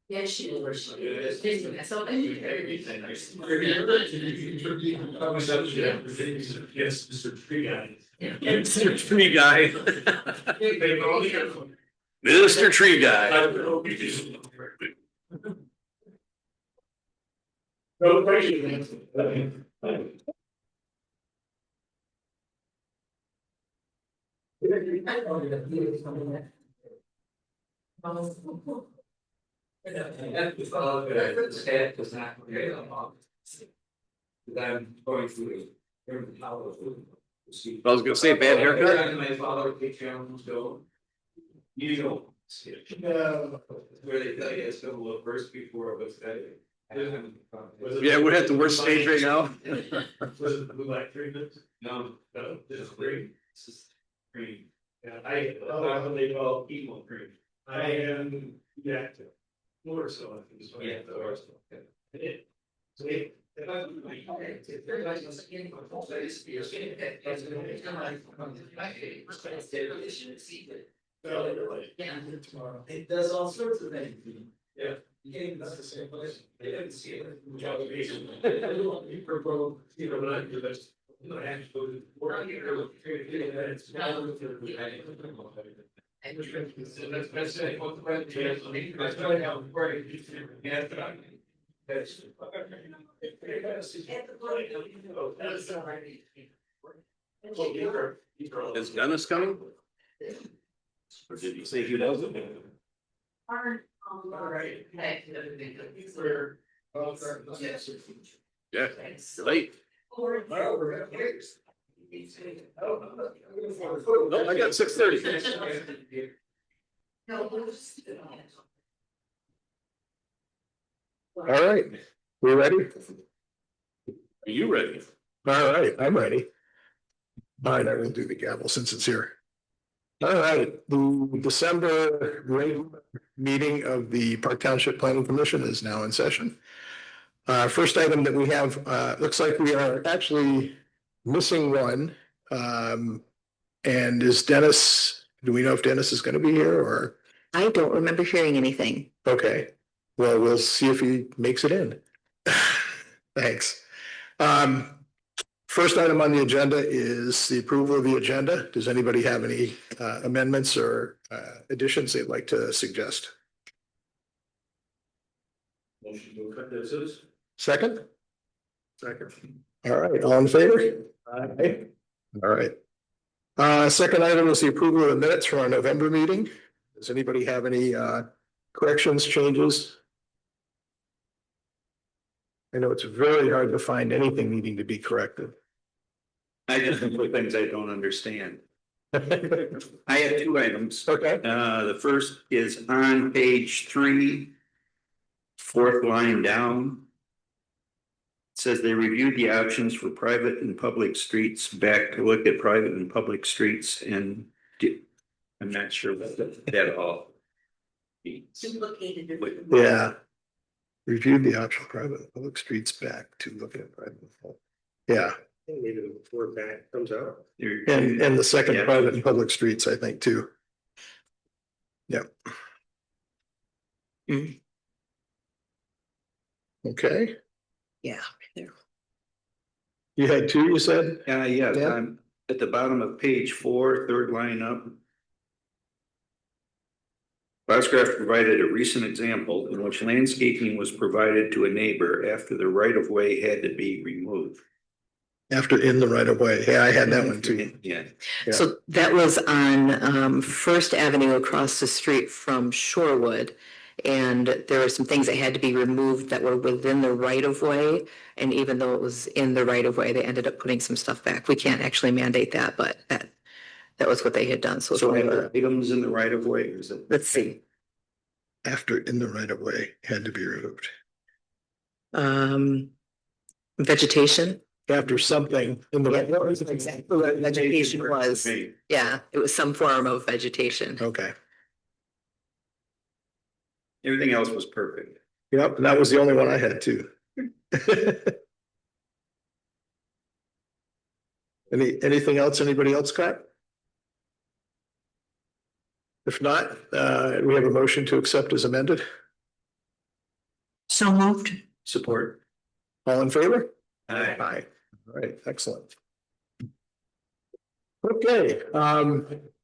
Yeah, she was. Yes, Mr. Tree Guy. Mr. Tree Guy. Mr. Tree Guy. No question. I'm going through. I was gonna say bad haircut. My father picked go. You know. Where they tell you it's gonna look first before it looks better. Yeah, we're at the worst stage right now. Was it blue light treatment? No, this is green. This is green. Yeah, I what they call emo cream. I am reactive. More so, I think. Yeah, it does all sorts of things. Yeah. That's the same place. They didn't see it. Is Dennis coming? Or did he say he doesn't? Yeah, you're late. No, I got 6:30. All right, we ready? Are you ready? All right, I'm ready. All right, I will do the gavel since it's here. All right, the December regular meeting of the Park Township Planning Commission is now in session. First item that we have, looks like we are actually missing one. And is Dennis, do we know if Dennis is going to be here or? I don't remember hearing anything. Okay, well, we'll see if he makes it in. Thanks. First item on the agenda is the approval of the agenda. Does anybody have any amendments or additions they'd like to suggest? Motion to accept this is. Second? Second. All right, all in favor? Aye. All right. Second item is the approval of the minutes for our November meeting. Does anybody have any corrections, changes? I know it's very hard to find anything needing to be corrected. I just think for things I don't understand. I have two items. Okay. The first is on page 3, fourth line down. It says they reviewed the options for private and public streets back to look at private and public streets and I'm not sure what that all means. Yeah. Reviewed the option private and public streets back to look at private. Yeah. Maybe before that comes out. And the second private and public streets, I think, too. Yep. Okay. Yeah. You had two, you said? Yeah. I'm at the bottom of page 4, third line up. Boscraft provided a recent example in which landscaping was provided to a neighbor after the right of way had to be removed. After in the right of way. Yeah, I had that one too. Yeah. So that was on First Avenue across the street from Shorewood. And there were some things that had to be removed that were within the right of way. And even though it was in the right of way, they ended up putting some stuff back. We can't actually mandate that, but that was what they had done. So items in the right of way, or is it? Let's see. After in the right of way had to be removed. Vegetation. After something in the right. What was exactly what vegetation was. Yeah, it was some form of vegetation. Okay. Everything else was perfect. Yep, and that was the only one I had too. Anything else anybody else got? If not, we have a motion to accept as amended. So moved. Support. All in favor? Aye. Aye. All right, excellent. Okay,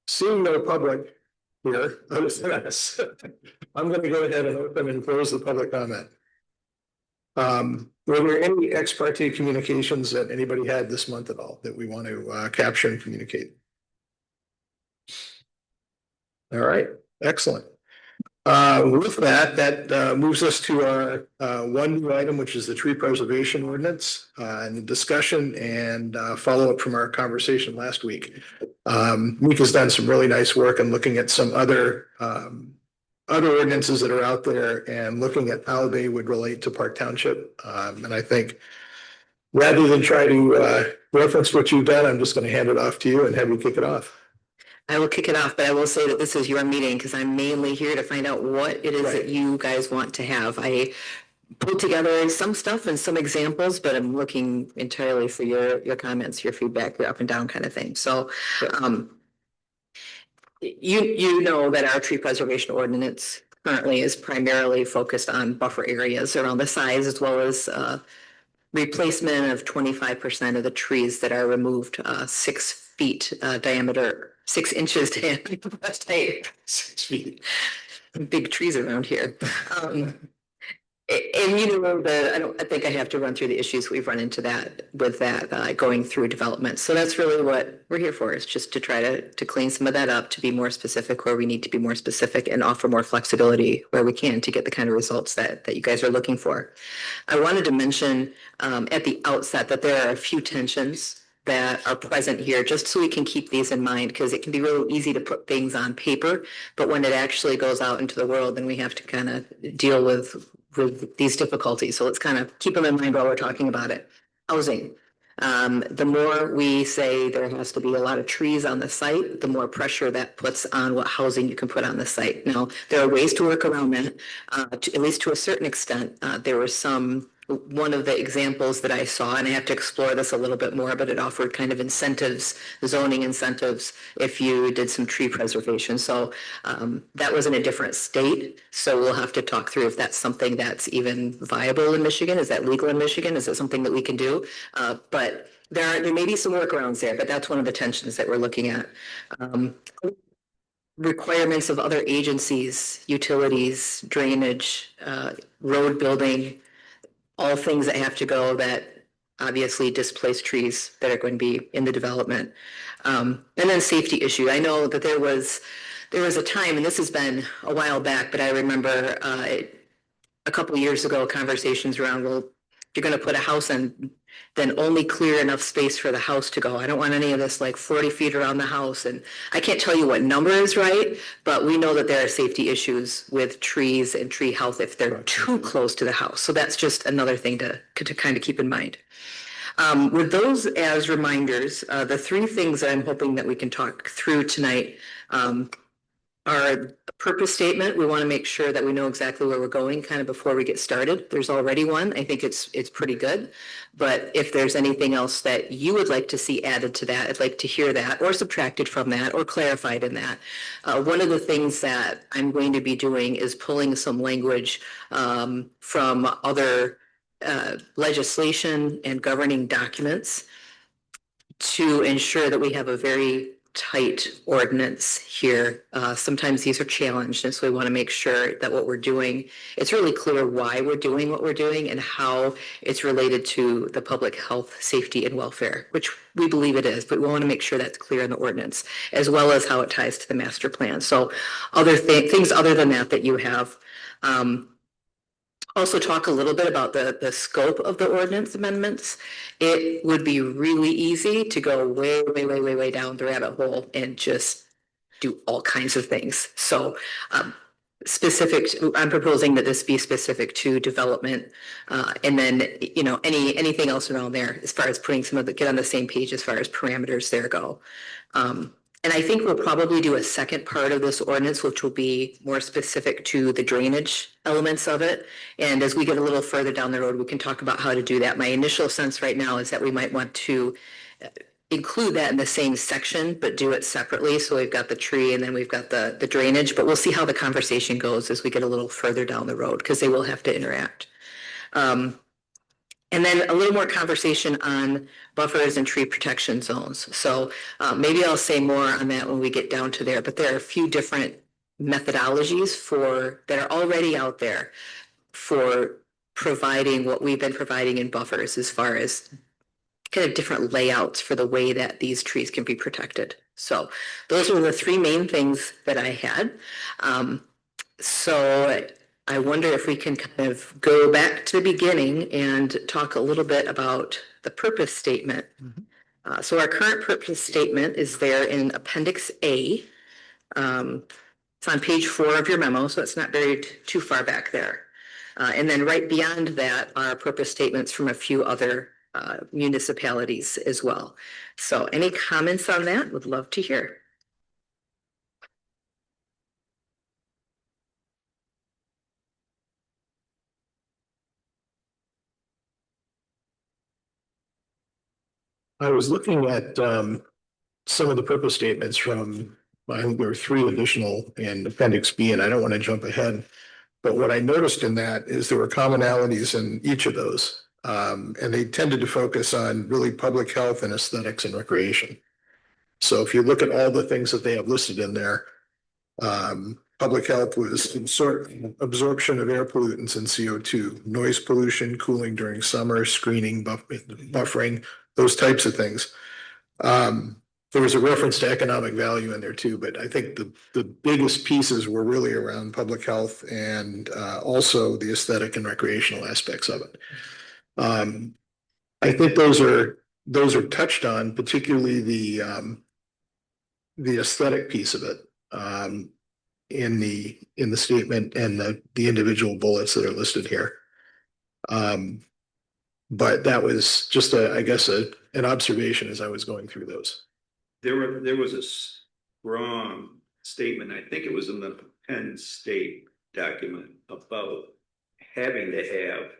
seeing no public here, other than us, I'm gonna go ahead and open and close the public comment. Were there any ex parte communications that anybody had this month at all that we want to capture and communicate? All right, excellent. With that moves us to our one new item, which is the tree preservation ordinance and the discussion and follow-up from our conversation last week. Mika's done some really nice work in looking at some other ordinances that are out there and looking at how they would relate to Park Township. And I think rather than try to reference what you've done, I'm just going to hand it off to you and have you kick it off. I will kick it off, but I will say that this is your meeting because I'm mainly here to find out what it is that you guys want to have. I pulled together some stuff and some examples, but I'm looking entirely for your comments, your feedback, your up and down kind of thing. So, you know that our tree preservation ordinance currently is primarily focused on buffer areas around the size as well as replacement of 25% of the trees that are removed 6 feet diameter, 6 inches diameter. That's tight. 6 feet. Big trees around here. And you know, I think I have to run through the issues we've run into with that going through development. So that's really what we're here for, is just to try to clean some of that up, to be more specific where we need to be more specific and offer more flexibility where we can to get the kind of results that you guys are looking for. I wanted to mention at the outset that there are a few tensions that are present here, just so we can keep these in mind, because it can be really easy to put things on paper, but when it actually goes out into the world, then we have to kind of deal with these difficulties. So let's kind of keep them in mind while we're talking about it. Housing. The more we say there has to be a lot of trees on the site, the more pressure that puts on what housing you can put on the site. Now, there are ways to work around that, at least to a certain extent. There was one of the examples that I saw, and I have to explore this a little bit more, but it offered kind of incentives, zoning incentives, if you did some tree preservation. So that was in a different state. So we'll have to talk through if that's something that's even viable in Michigan. Is that legal in Michigan? Is it something that we can do? But there may be some workarounds there, but that's one of the tensions that we're looking at. Requirements of other agencies, utilities, drainage, road building, all things that have to go that obviously displace trees that are going to be in the development. And then safety issue. I know that there was a time, and this has been a while back, but I remember a couple of years ago, conversations around, well, if you're going to put a house in, then only clear enough space for the house to go. I don't want any of this like 40 feet around the house. And I can't tell you what number is right, but we know that there are safety issues with trees and tree health if they're too close to the house. So that's just another thing to kind of keep in mind. With those as reminders, the 3 things that I'm hoping that we can talk through tonight our purpose statement. We want to make sure that we know exactly where we're going kind of before we get started. There's already one. I think it's pretty good. But if there's anything else that you would like to see added to that, I'd like to hear that or subtracted from that or clarified in that. One of the things that I'm going to be doing is pulling some language from other legislation and governing documents to ensure that we have a very tight ordinance here. Sometimes these are challenged, and so we want to make sure that what we're doing, it's really clear why we're doing what we're doing and how it's related to the public health, safety, and welfare, which we believe it is, but we want to make sure that's clear in the ordinance, as well as how it ties to the master plan. So other things other than that you have. Also talk a little bit about the scope of the ordinance amendments. It would be really easy to go way down the rabbit hole and just do all kinds of things. So I'm proposing that this be specific to development, and then, you know, anything else around there as far as putting get on the same page as far as parameters there go. And I think we'll probably do a second part of this ordinance, which will be more specific to the drainage elements of it. And as we get a little further down the road, we can talk about how to do that. My initial sense right now is that we might want to include that in the same section, but do it separately. So we've got the tree and then we've got the drainage, but we'll see how the conversation goes as we get a little further down the road because they will have to interact. And then a little more conversation on buffers and tree protection zones. So maybe I'll say more on that when we get down to there, but there are a few different methodologies that are already out there for providing what we've been providing in buffers as far as kind of different layouts for the way that these trees can be protected. So those were the three main things that I had. So I wonder if we can kind of go back to the beginning and talk a little bit about the purpose statement. So our current purpose statement is there in Appendix A. It's on page 4 of your memo, so it's not very too far back there. And then right beyond that are purpose statements from a few other municipalities as well. So any comments on that? Would love to hear. I was looking at some of the purpose statements from, I think there were 3 additional in Appendix B, and I don't want to jump ahead. But what I noticed in that is there were commonalities in each of those. And they tended to focus on really public health and aesthetics and recreation. So if you look at all the things that they have listed in there, public health was absorption of air pollutants and CO2, noise pollution, cooling during summer, screening, buffering, those types of things. There was a reference to economic value in there too, but I think the biggest pieces were really around public health and also the aesthetic and recreational aspects of it. I think those are touched on, particularly the aesthetic piece of it in the statement and the individual bullets that are listed here. But that was just I guess an observation as I was going through those. There was a strong statement, I think it was in the Penn State document, about having to have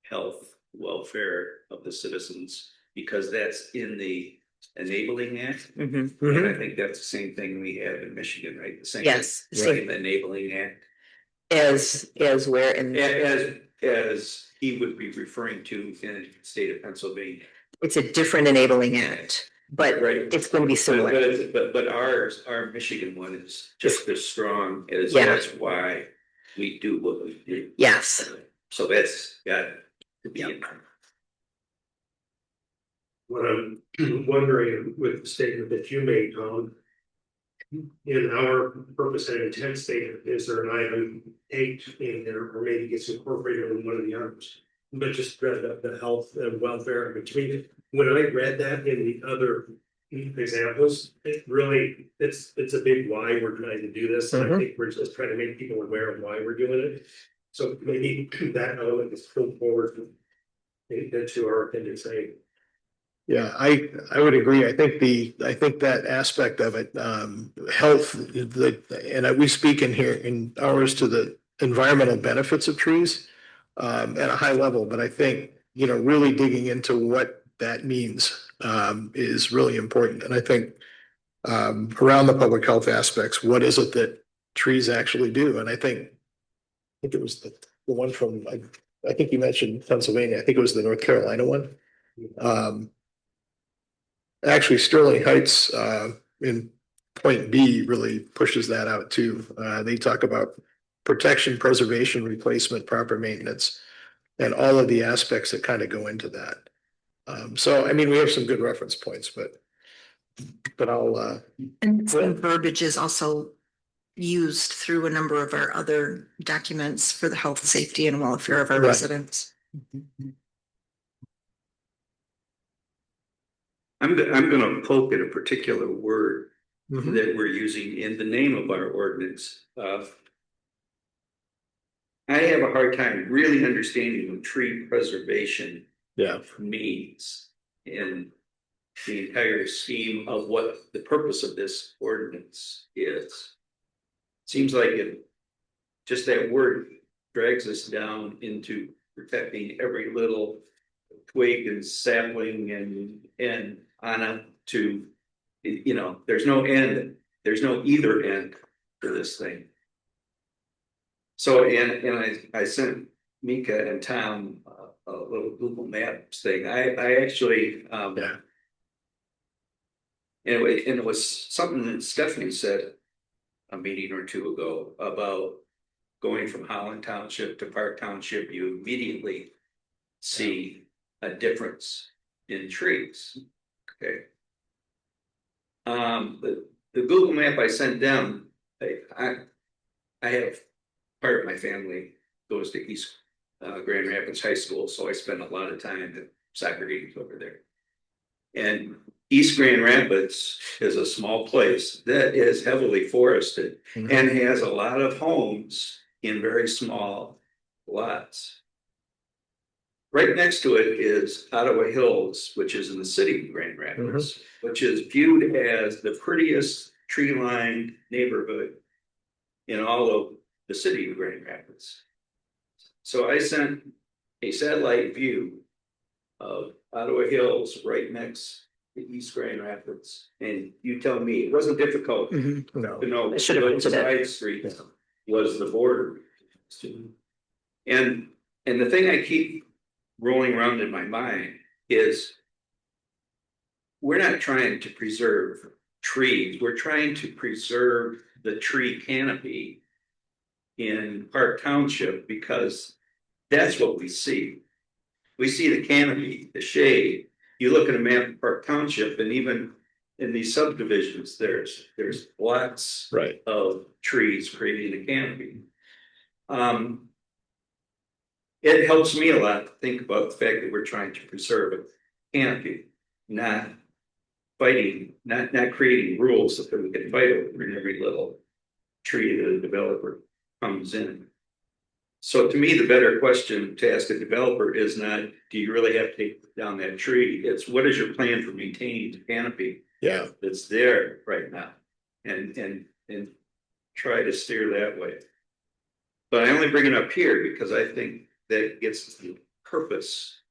health, welfare of the citizens, because that's in the Enabling Act. And I think that's the same thing we have in Michigan, right? The same. Yes. Same Enabling Act. As where in As he would be referring to in the state of Pennsylvania. it's a different enabling act, but Right. it's going to be similar. But our Michigan one is just as strong as Yeah. that's why we do what we do. Yes. So that's got to be in there. What I'm wondering with the statement that you made, Tom, in our purpose and intent statement, is there an item 8 in there, or maybe gets incorporated in one of the others? But just read the health and welfare in between. When I read that in the other examples, it really, it's a big why we're trying to do this. And I think we're just trying to make people aware of why we're doing it. So maybe that element is pulled forward into our appendix A. Yeah, I would agree. I think that aspect of it, health, and we speak in here in ours to the environmental benefits of trees at a high level, but I think, really digging into what that means is really important. And I think around the public health aspects, what is it that trees actually do? And I think it was the one from, I think you mentioned Pennsylvania. I think it was the North Carolina one. Actually, Sterling Heights in point B really pushes that out too. They talk about protection, preservation, replacement, proper maintenance, and all of the aspects that kind of go into that. So, I mean, we have some good reference points, but I'll. And some verbiage is also used through a number of our other documents for the health, safety, and welfare of our residents. I'm going to poke at a particular word that we're using in the name of our ordinance. I have a hard time really understanding what tree preservation means in the entire scheme of what the purpose of this ordinance is. Seems like just that word drags us down into protecting every little twig and sapling and on to, you know, there's no end, there's no either end for this thing. So, and I sent Mika and Tom a little Google Maps thing. I actually, Yeah. anyway, and it was something that Stephanie said a meeting or two ago about going from Holland Township to Park Township, you immediately see a difference in trees. Okay. The Google map I sent them, I have part of my family goes to East Grand Rapids High School, so I spend a lot of time at soccer games over there. And East Grand Rapids is a small place that is heavily forested and has a lot of homes in very small lots. Right next to it is Ottawa Hills, which is in the city of Grand Rapids, which is viewed as the prettiest tree-lined neighborhood in all of the city of Grand Rapids. So I sent a satellite view of Ottawa Hills right next to East Grand Rapids. And you tell me, it wasn't difficult No. to know I should have which mentioned it. side street was the border. And the thing I keep rolling around in my mind is we're not trying to preserve trees, we're trying to preserve the tree canopy in Park Township because that's what we see. We see the canopy, the shade. You look at a map of Park Township, and even in these subdivisions, there's lots Right. of trees creating a canopy. It helps me a lot to think about the fact that we're trying to preserve a canopy, not fighting, not creating rules so that we can fight over every little tree that a developer comes in. So to me, the better question to ask a developer is not, do you really have to take down that tree? It's what is your plan for maintaining the canopy Yeah. that's there right now? And try to steer that way. But I only bring it up here because I think that gets to the purpose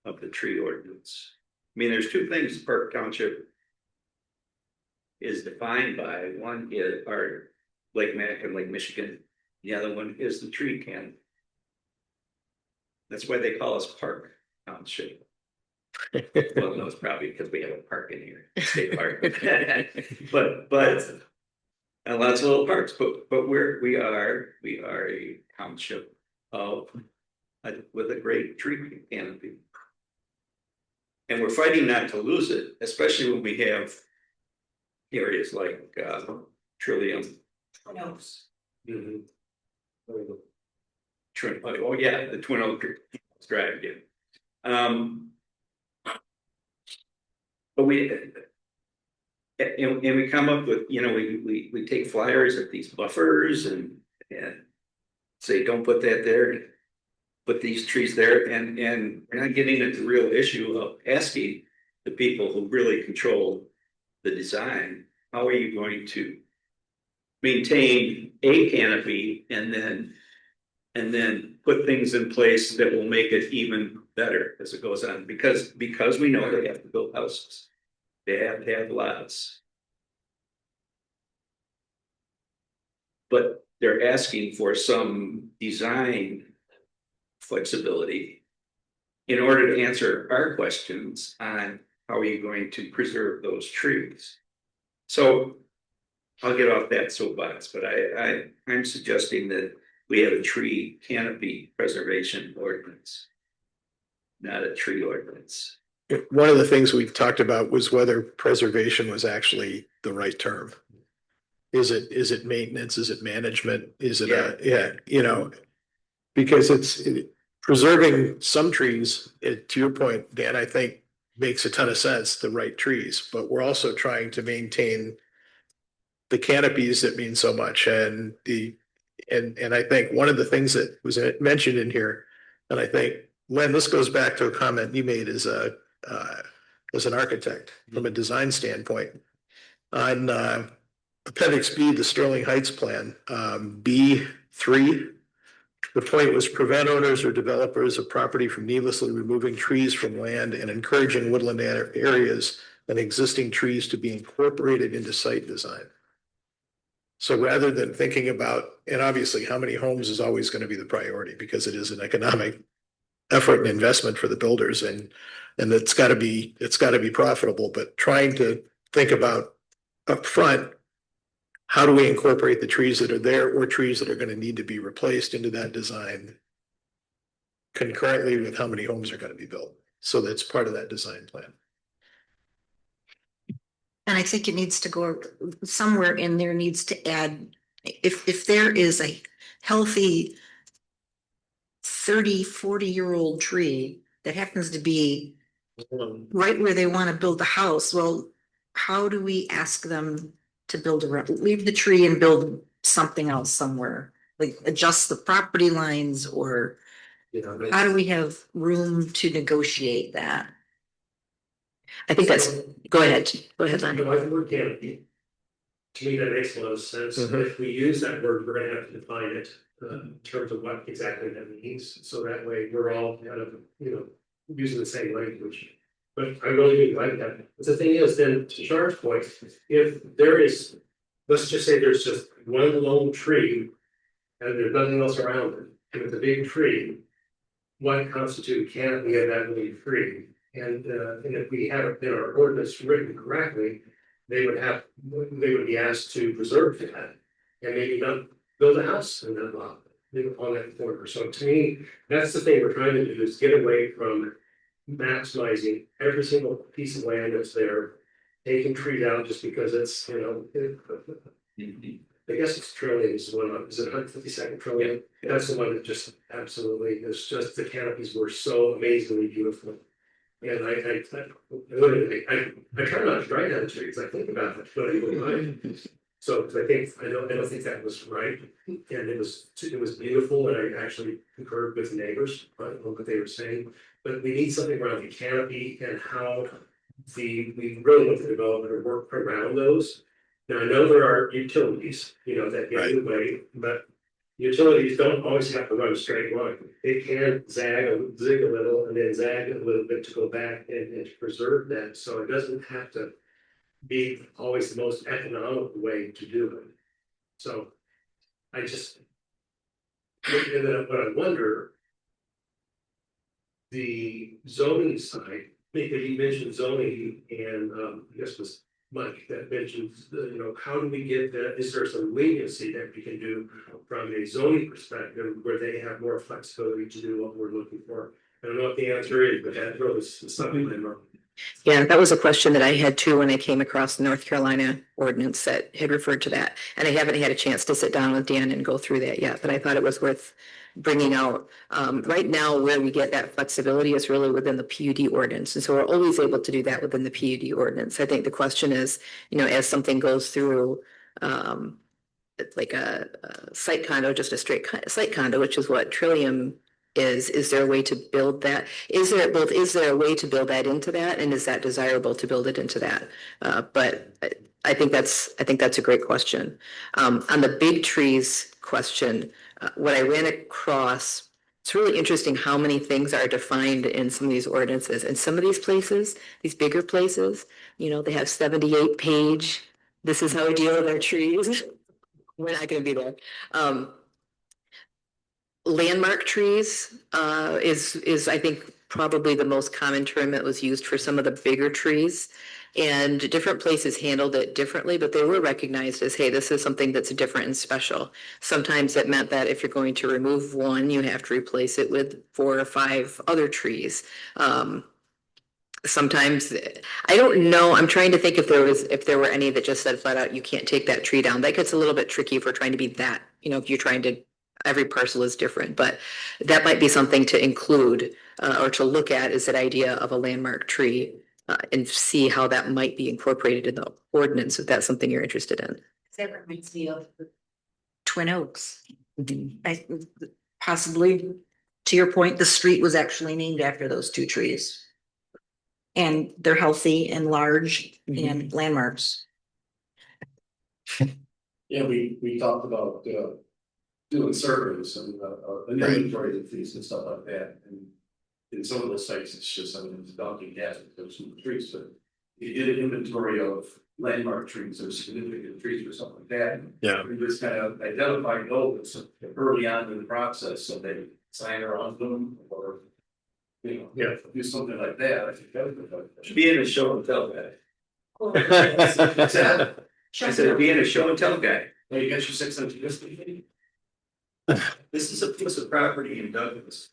of the tree ordinance. I mean, there's two things Park Township is defined by. One is our Lake Mac and Lake Michigan. The other one is the tree canopy. That's why they call us Park Township. Well, no, it's probably because we have a park in here, state park. but and lots of little parks. But we are a township of with a great tree canopy, and we're fighting not to lose it, especially when we have areas like Trillium. Oh yeah, the Twin Oaks Drive again. But we come up with, you know, we take flyers at these buffers and say don't put that there, put these trees there, and we're not getting at the real issue of asking the people who really control the design, how are you going to maintain a canopy and then put things in place that will make it even better as it goes on, because we know they have to build houses, they have to have lots, but they're asking for some design flexibility in order to answer our questions on how are you going to preserve those trees. So I'll get off that soapbox, but I'm suggesting that we have a tree canopy preservation ordinance, not a tree ordinance. One of the things we talked about was whether preservation was actually the right term. Is it maintenance? Is it management? Is it you know, because preserving some trees, to your point, Dan, I think makes a ton of sense, the right trees, but we're also trying to maintain the canopies that mean so much. And I think one of the things that was mentioned in here, and I think, Len, this goes back to a comment you made as an architect from a design standpoint on Appendix B, the Sterling Heights plan, B3. The point was prevent owners or developers of property from needlessly removing trees from land and encouraging woodland areas and existing trees to be incorporated into site design. So rather than thinking about, and obviously how many homes is always going to be the priority because it is an economic effort and investment for the builders and it's got to be profitable, but trying to think about upfront, how do we incorporate the trees that are there or trees that are going to need to be replaced into that design concurrently with how many homes are going to be built. So that's part of that design plan. And I think it needs to go somewhere in there needs to add, if there is a healthy 30, 40-year-old tree that happens to be right where they want to build the house, well, how do we ask them to build leave the tree and build something else somewhere? Like adjust the property lines or how do we have room to negotiate that? I think that's, go ahead, Lonnie. I think word canopy. To me, that makes a lot of sense. Mhm. If we use that word, we're gonna have to define it in terms of what exactly that means. So that way we're all kind of, using the same language. But I really do like that. But the thing is, then to Char's point, if there is, let's just say there's just one lone tree and there's nothing else around it, and it's a big tree, what constitutes canopy of that little tree? And if we have it in our ordinance written correctly, they would be asked to preserve that and maybe not build a house in that lot, on that corner. So to me, that's the thing we're trying to do is get away from maximizing every single piece of land that's there, taking trees out just because it's, I guess it's trillion is the one, is it 152nd trillion? That's the one that just absolutely is just the canopies were so amazingly beautiful. And I try not to drive down the streets, I think about it, but anyway, so I don't think that was right. And it was beautiful, and I actually concurred with the neighbors on what they were saying. But we need something around the canopy and how we really want the developer to work around those. Now, I know there are utilities, that get in the way, but utilities don't always have to run a straight line. It can zig a little and then zag a little bit to go back and to preserve that. So it doesn't have to be always the most economical way to do it. So I just, and then what I wonder, the zoning side, because you mentioned zoning and I guess it was Mike that mentioned, how do we get that? Is there some leniency that we can do from a zoning perspective where they have more flexibility to do what we're looking for? I don't know what the answer is, but that was something that. Yeah, that was a question that I had too when I came across the North Carolina ordinance that had referred to that. And I haven't had a chance to sit down with Dan and go through that yet, but I thought it was worth bringing out. Right now, where we get that flexibility is really within the PUD ordinance. And so we're always able to do that within the PUD ordinance. I think the question is, as something goes through, like a site condo, just a straight site condo, which is what Trillium is there a way to build that? Is there a way to build that into that? And is that desirable to build it into that? But I think that's a great question. On the big trees question, what I ran across, it's really interesting how many things are defined in some of these ordinances. And some of these places, these bigger places, they have 78-page, this is how we deal with our trees. We're not going to be there. Landmark trees is I think probably the most common term that was used for some of the bigger trees. And different places handled it differently, but they were recognized as, hey, this is something that's different and special. Sometimes it meant that if you're going to remove one, you have to replace it with 4 or 5 other trees. Sometimes I don't know. I'm trying to think if there were any that just said flat out, you can't take that tree down. That gets a little bit tricky if we're trying to be that, if you're trying to, every parcel is different, but that might be something to include or to look at, is that idea of a landmark tree and see how that might be incorporated in the ordinance, if that's something you're interested in. That reminds me of Twin Oaks. Possibly, to your point, the street was actually named after those 2 trees. And they're healthy and large and landmarks. Yeah, we talked about doing surveys and an inventory of these and stuff like that. And in some of those sites, it's just, it's a donkey gas, there's some trees, but you did an inventory of landmark trees or significant trees or something like that. Yeah. We just kind of identify those early on in the process, so they sign her on them or. You know, Yeah. do something like that. I think that would Should be in a show and tell guy. What's that? I said, be in a show and tell guy. Hey, you got your 6 inch distance? This is a piece of property in Douglas.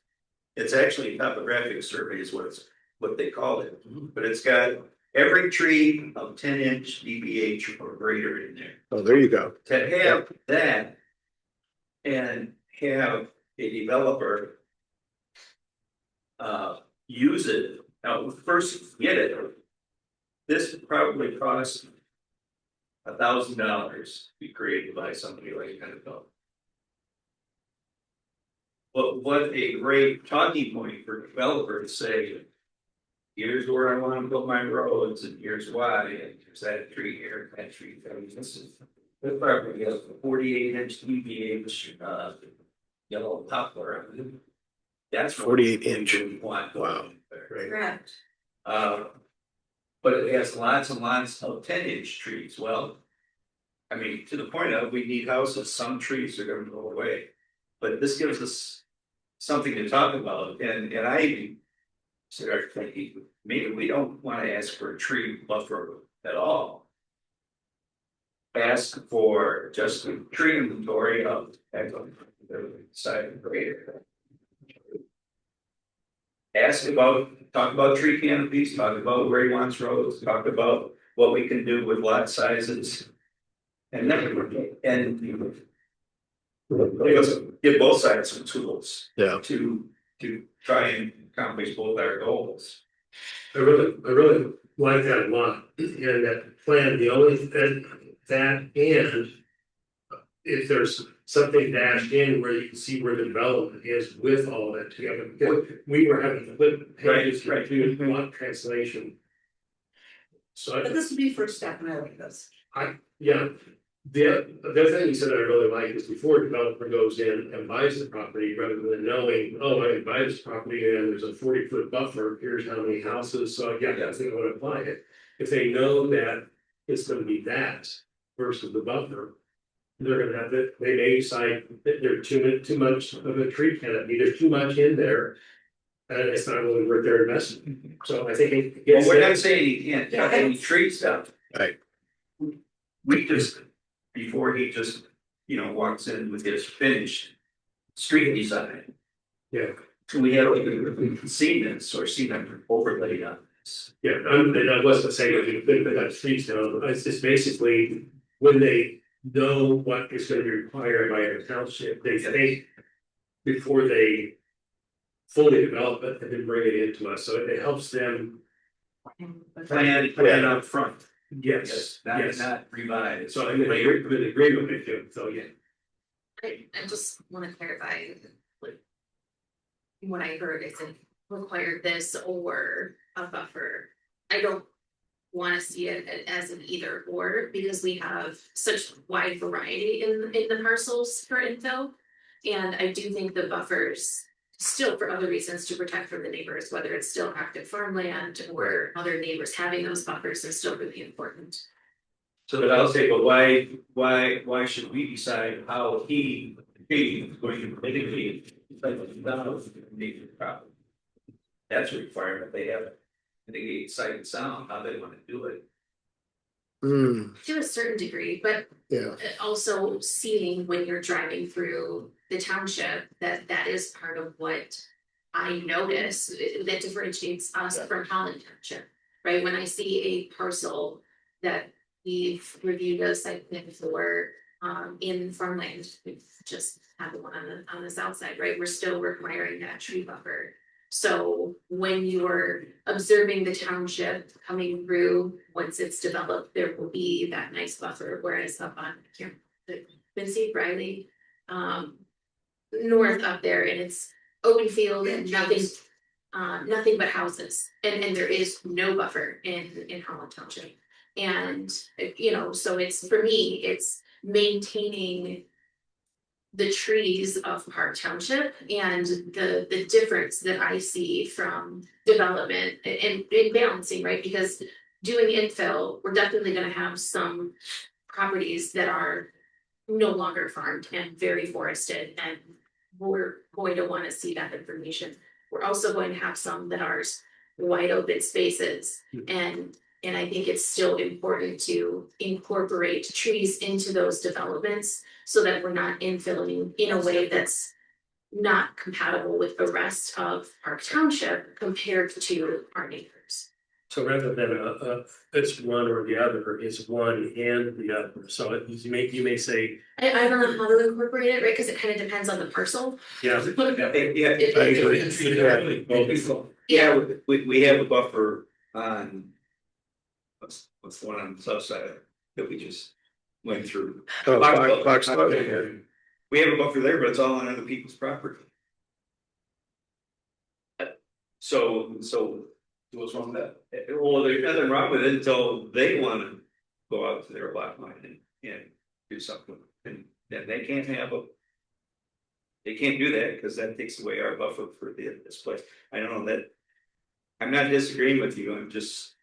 It's actually a topographic survey is what they call it, but it's got every tree of 10-inch DBH or greater in there. Oh, there you go. To have that and have a developer use it, now first get it. This probably costs $1,000 to be created by somebody like kind of dog. But what a great talking point for a developer to say, here's where I want to build my roads and here's why, and here's that tree here, that tree there. This property has a 48-inch DBH yellow poplar. That's 48-inch. Wow. Wow. Correct. But it has lots and lots of 10-inch trees. Well, I mean, to the point of we need houses, some trees are gonna go away. But this gives us something to talk about, and I started thinking, maybe we don't wanna ask for a tree buffer at all. Ask for just a tree inventory of the side of greater. Talk about tree canopies, talk about where he wants roads, talk about what we can do with lot sizes. And give both sides some tools. Yeah. To try and accomplish both our goals. I really like that a lot, and that plan, the only thing that and. If there's something dashed in where you can see where the development is with all that together, because we were having to flip pages Right. to one translation. So But this would be first step, and I like this. yeah, the other thing you said I really like is before a developer goes in and buys the property, rather than knowing, oh, I can buy this property and there's a 40-foot buffer, here's how many houses, so yeah, I think I would apply it. If they know that it's gonna be that versus the buffer, they're gonna have it, they may decide that there's too much of a tree canopy, there's too much in there. And it's not really worth their investment, so I think it Well, gets. we're not saying he can't cut any trees down. Right. We just, before he just, walks in with his finished street design. Yeah. We haven't seen this or seen them overlaid on this. Yeah, and I wasn't saying that we couldn't put that streets down, it's just basically when they know what is gonna be required by a township, they think. Before they fully develop it and then bring it into us, so it helps them. Plan up front. Yes, yes, Not revise. so I'm in agreement with you, so yeah. I just wanna clarify, like. What I heard is it required this or a buffer. I don't wanna see it as an either or, because we have such wide variety in the parcels for infill. And I do think the buffers, still for other reasons to protect from the neighbors, whether it's still active farmland or other neighbors having those buffers is still really important. So that I'll say, but why should we decide how he is going to mitigate the problem? That's a requirement, they have mitigate sight and sound, how they want to do it. To a certain degree, but Yeah. also seeing when you're driving through the township, that is part of what I notice that differentiates us from Holland Township. Right, when I see a parcel that we've reviewed a site plan for in farmland, we've just had the one on the south side, right? We're still requiring that tree buffer. So when you're observing the township coming through, once it's developed, there will be that nice buffer, whereas up on Quincy, Riley, north up there, and it's open field and nothing but houses, and there is no buffer in Holland Township. And so it's, for me, it's maintaining the trees of Park Township and the difference that I see from development and balancing, right? Because doing infill, we're definitely gonna have some properties that are no longer farmed and very forested, and we're going to wanna see that information. We're also going to have some that are wide open spaces, and I think it's still important to incorporate trees into those developments so that we're not infilling in a way that's not compatible with the rest of our township compared to our neighbors. So rather than it's one or the other, it's one and the other. So you may say, I don't know how to incorporate it, right, cause it kind of depends on the parcel. yeah. Yeah, Yeah, we have a buffer on. What's the one on the south side that we just went through? Oh, Box- Box- We have a buffer there, but it's all on other people's property. So What's wrong with that? well, there's nothing wrong with it until they wanna go out to their lot line and do something, and then they can't have a. They can't do that, cause that takes away our buffer for this place, I don't know that. I'm not disagreeing with you, I'm just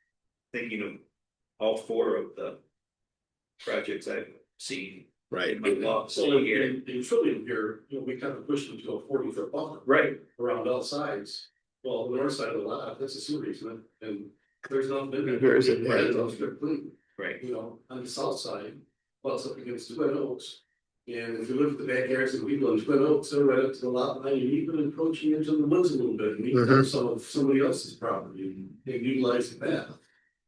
thinking of all four of the projects I've seen Right. in my law, So so here, in Trillium here, we kind of pushed them to a 40-foot buffer right, around all sides. Well, the north side of the lot, that's a sewer easement, and there's nothing. There isn't, Right, right. it's strictly, right, on the south side, well, it's up against Twin Oaks. And if you look at the backyards of people in Twin Oaks, they're right up to the lot line, you're even encroaching into the woods a little bit, and you have some of somebody else's property, and utilizing that.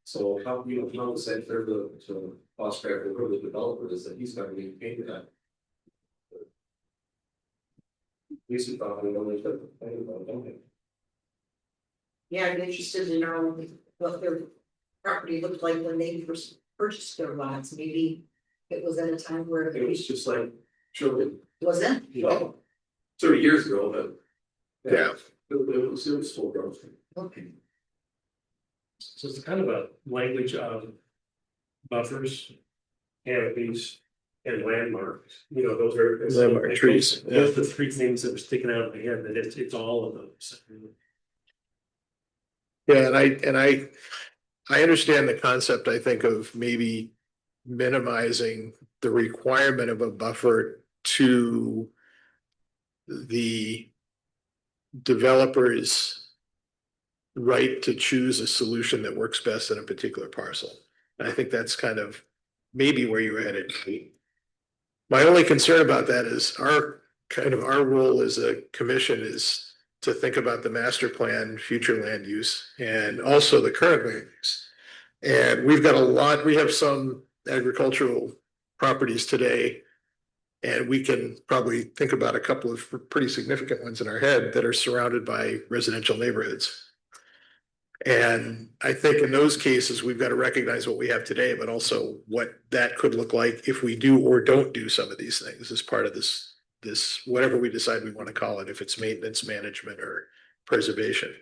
So how is that fair to Oscar, or the developer, is that he's not getting paid that? We should probably only put the thing about, don't we? Yeah, I'm interested to know what their property looked like when they first purchased their lots, maybe it was at a time where It was just like, surely, was it? 30 years ago, but. Yeah. It was full growth. Okay. So it's kind of a language of buffers, canopies, and landmarks. Those are. Landmark trees, yeah. Those are the three things that were sticking out of my head, that it's all of those. Yeah, and I understand the concept, I think, of maybe minimizing the requirement of a buffer to the developer's right to choose a solution that works best in a particular parcel. And I think that's kind of maybe where you're headed. My only concern about that is our role as a commission is to think about the master plan, future land use, and also the current land use. And we have some agricultural properties today. And we can probably think about a couple of pretty significant ones in our head that are surrounded by residential neighborhoods. And I think in those cases, we've got to recognize what we have today, but also what that could look like if we do or don't do some of these things as part of this whatever we decide we want to call it, if it's maintenance, management, or preservation.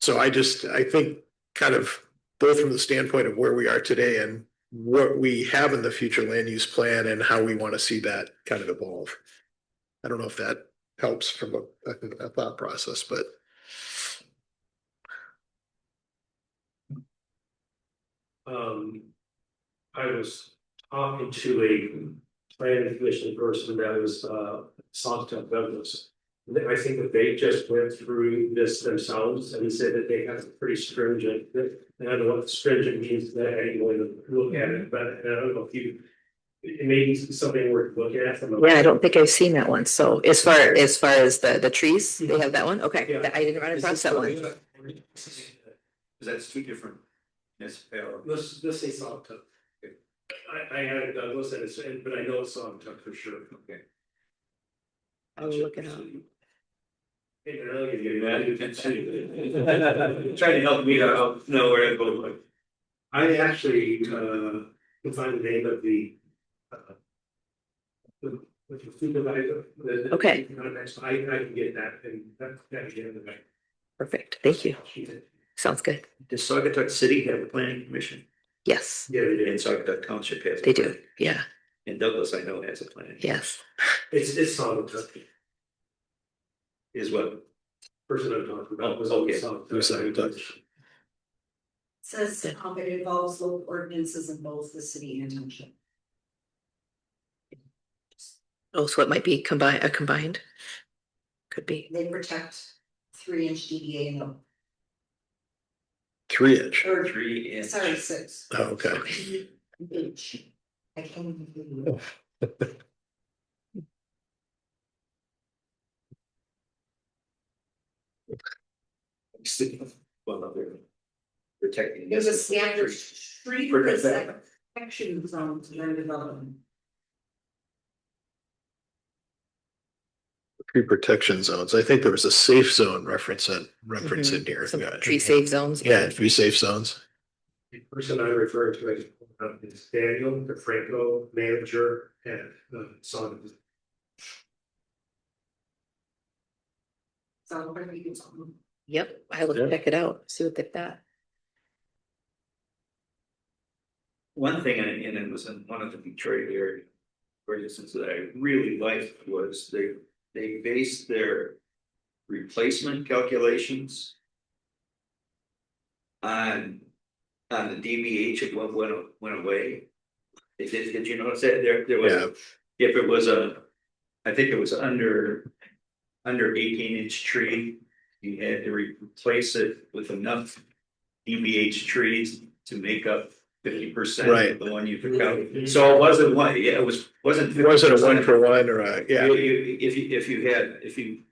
So I think kind of both from the standpoint of where we are today and what we have in the future land use plan and how we want to see that kind of evolve. I don't know if that helps from a thought process, but. I was talking to a planning commission person that was Sawtell Douglas. I think that they just went through this themselves, and he said that they have a pretty stringent, and I don't know what stringent means to anyone to look at it, but I don't know if it may be something worth looking at. Yeah, I don't think I've seen that one. So as far as the trees, they have that one? Okay, Yeah. I didn't run across that one. Cause that's two different. Let's say Sawtell. I had Douglas but I know it's Sawtell for sure. Okay. I'll look it up. Hey, I'll give you Trying to help me out, know where to go. I actually can find the name of the supervisor. Okay. I can get that and that again. Perfect. Thank you. Sounds good. Does Saugatuck City have a planning commission? Yes, Yeah, they And did. Saugatuck Township has. a they do. planning- Yeah, And Douglas, I know, has a plan. yes. It's Sawtell. Is what? Person I'm talking about was Oh, on okay. Sawtell. Who's Sawtell? Says it involves local ordinances in both the city and township. Oh, so it might be combined. Could be. They protect 3-inch DBA and up. 3 inch. Or 3 inch. sorry, 6. Oh, okay. Inch. I can't even. Well, they're protecting. There's a standard street Protect that. protection zone to their development. Tree protection zones. I think there was a safe zone reference in here. Some Yeah. tree safe zones. Yeah, tree safe zones. The person I refer to is Daniel, the Franco manager at Son. So whatever you do something. Yep, I will Yeah. check it out, see what they've got. One thing, and it was in one of the Detroit area ordinances that I really liked was they based their replacement calculations on the DBH of what went away. Did you notice that there was, Yeah. if it was I think it was under 18-inch tree, you had to replace it with enough DBH trees to make up 50% Right. of the one you took out. So it wasn't one, yeah, wasn't. It wasn't a 50%. 1 for 1 or a, yeah. If you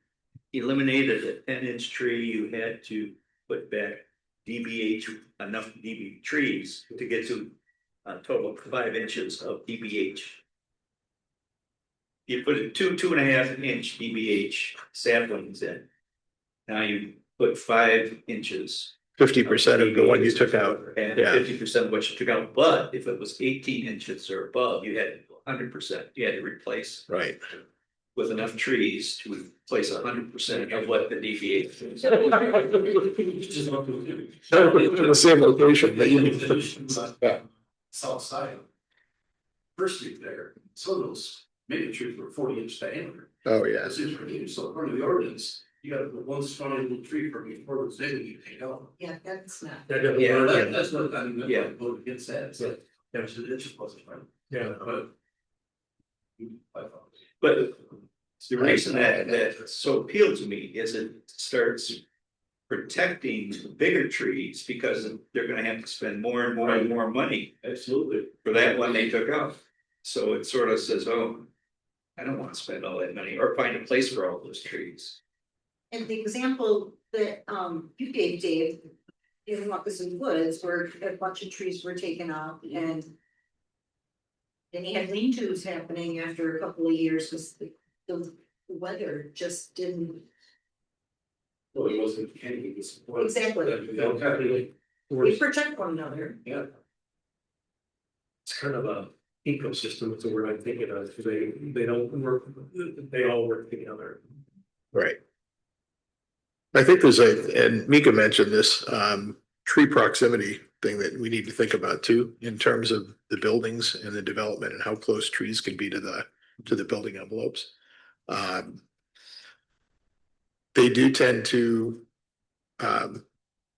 eliminated a 10-inch tree, you had to put back DBH, enough DB trees to get to a total of 5 inches of DBH. You put a 2.5-inch DBH saplings in. Now you put 5 inches. 50% of the one you took out. And Yeah. 50% of what you took out, but if it was 18 inches or above, you had 100%, you had to replace. Right. With enough trees to replace 100% of what the DBH is. In the same location, but yeah. South side. First street there, some of those maybe trees were 40-inch diameter. Oh, yeah. This is pretty, so according to the ordinance, you gotta put one strong little tree from before it's there, you take out. Yeah, that's not. That doesn't Yeah, work. That's what, I mean, Yeah. vote against that, so, it just wasn't right. Yeah. But. I thought. But the reason that so appealed to me is it starts protecting the bigger trees because they're gonna have to spend more and more and more money Absolutely. for that one they took out. So it sort of says, oh, I don't want to spend all that money or find a place for all those trees. And the example that you gave, Dave, in Moccasin Woods, where a bunch of trees were taken out and then you had lean-tos happening after a couple of years because the weather just didn't. Well, it wasn't, it was. Exactly. We protect one another. Yeah. It's kind of a ecosystem, it's the word I'm thinking of, they don't work, they all work together. Right. I think there's and Mika mentioned this, tree proximity thing that we need to think about too, in terms of the buildings and the development and how close trees can be to the building envelopes. They do tend to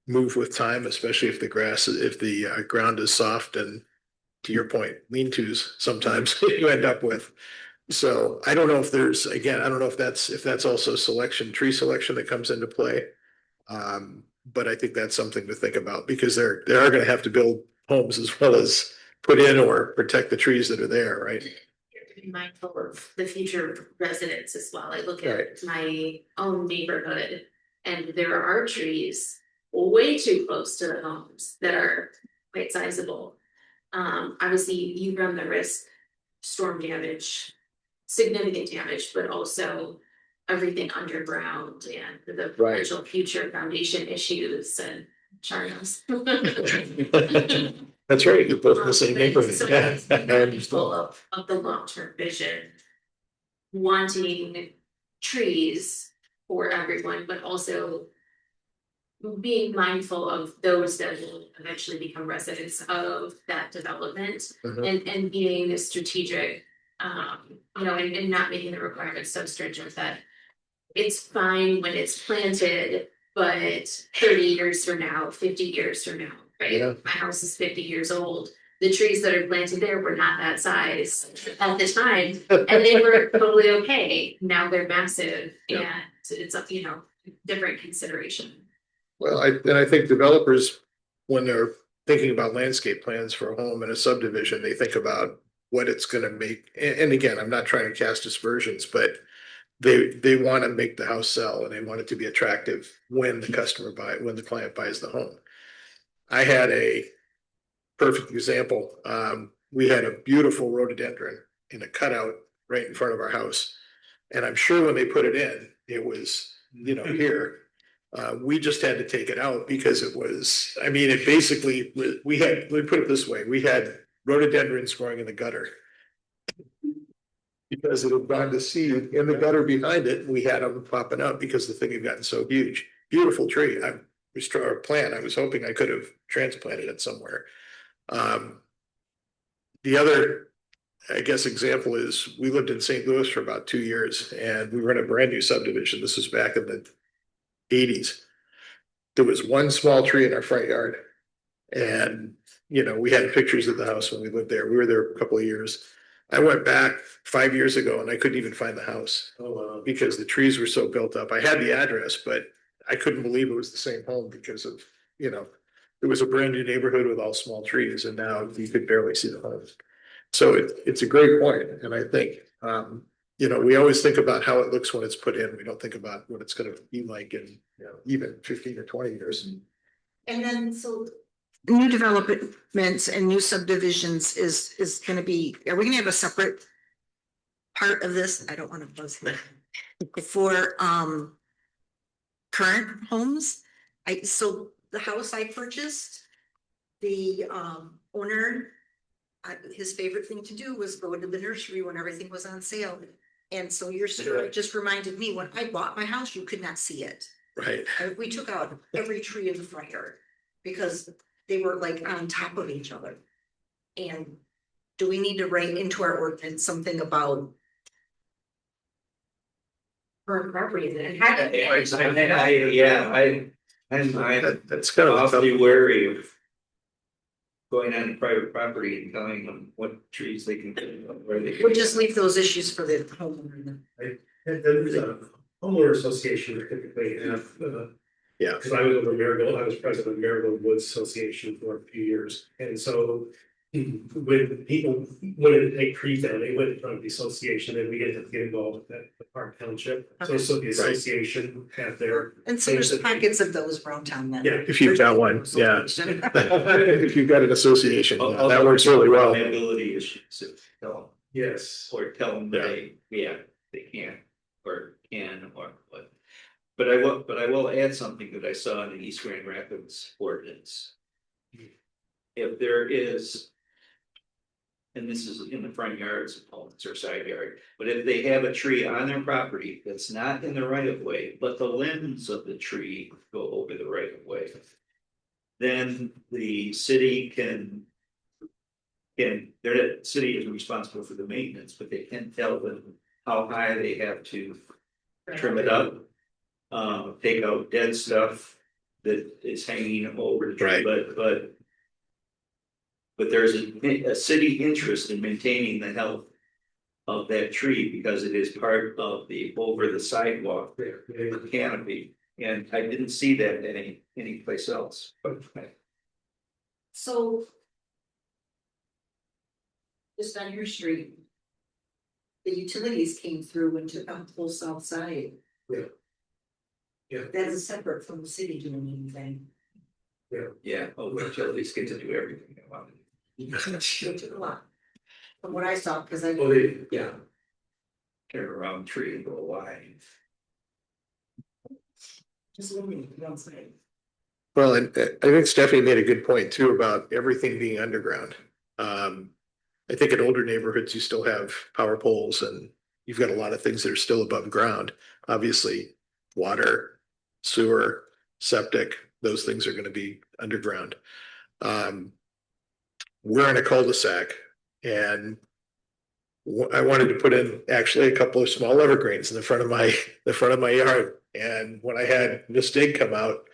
move with time, especially if the ground is soft, and to your point, lean-tos sometimes you end up with. So I don't know if there's, again, I don't know if that's also tree selection that comes into play. But I think that's something to think about because they are going to have to build homes as well as put in or protect the trees that are there, right? Be mindful of the future residents as well. I look Right. at my own neighborhood and there are trees way too close to the homes that are quite sizable. Obviously you run the risk, storm damage, significant damage, but also everything underground and the potential future foundation issues and Charles. That's right. You're both in the same neighborhood. So Yeah. it's mindful of the long-term vision. Wanting trees for everyone, but also being mindful of those that will eventually become residents of that development Mhm. and being a strategic, and not making the requirements so stringent that it's fine when it's planted, but 30 years from now, 50 years from now, Yeah. right? My house is 50 years old. The trees that are planted there were not that size at the time, and they were totally okay. Now they're massive, Yeah. and it's a, different consideration. Well, I think developers, when they're thinking about landscape plans for a home and a subdivision, they think about what it's gonna make. And again, I'm not trying to cast aspersions, but they want to make the house sell and they want it to be attractive when when the client buys the home. I had a perfect example. We had a beautiful rhododendron in a cutout right in front of our house. And I'm sure when they put it in, it was, here. We just had to take it out because it was, I mean, it basically, let me put it this way, we had rhododendrons growing in the gutter. Because it had gone to seed in the gutter behind it, we had them popping up because the thing had gotten so huge. Beautiful tree. I was trying to plant. I was hoping I could have transplanted it somewhere. The other, I guess, example is we lived in St. Louis for about 2 years and we were in a brand new subdivision. This was back in the 80s. There was one small tree in our front yard. And, we had pictures of the house when we lived there. We were there a couple of years. I went back 5 years ago and I couldn't even find the house. Oh, wow. Because the trees were so built up. I had the address, but I couldn't believe it was the same home because of, it was a brand new neighborhood with all small trees and now you could barely see the homes. So it's a great point. And I think, we always think about how it looks when it's put in. We don't think about what it's going to be like in, even 15 or 20 years. And then, so new developments and new subdivisions is gonna be, are we gonna have a separate part of this? I don't wanna buzz here. For, current homes? So the house I purchased, the, owner, his favorite thing to do was go to the nursery when everything was on sale. And so your story just reminded me, when I bought my house, you could not see it. Right. We took out every tree in the front yard because they were like on top of each other. And do we need to write into our ordinance something about current property and how to That's kind of of a tough. awfully wary of going on private property and telling them what trees they can, where they can. we'll just leave those issues for the homeowner then. And there's a homeowner association that typically have, Yeah. because I was over Marigold, I was president of Marigold Woods Association for a few years, and so. When people wanted to take trees down, they went in front of the association, and we didn't have to get involved with that, the Park Township. So the association had their. And so there's pockets of those around town then. Yeah. If you've got one, yeah. If you've got an association, Also, that works really well. Liability issues, tell Yes. them, or tell them Yeah. they can't, or can, or what. But I will add something that I saw in the East Grand Rapids ordinance. If there is, and this is in the front yards of homes or side yard, but if they have a tree on their property that's not in the right of way, but the limbs of the tree go over the right of way. Then the city the city is responsible for the maintenance, but they can tell them how high they have to trim it up. Take out dead stuff that is hanging over the tree, Right. but there's a city interest in maintaining the health of that tree because it is part of the over the sidewalk canopy. And I didn't see that any place else. So. Just on your street. The utilities came through and took out the whole south side. Yeah. Yeah. That is separate from the city doing anything. Yeah, utilities get to do everything they want. They took a lot. From what I saw, because I. Oh, yeah. Turn around the tree and go wide. Just looking, you don't say. Well, and I think Stephanie made a good point too about everything being underground. I think in older neighborhoods, you still have power poles and you've got a lot of things that are still above ground. Obviously, water, sewer, septic, those things are going to be underground. We're in a cul-de-sac and I wanted to put in actually a couple of small evergreens in the front of my yard. And when I had Miss Dig come out,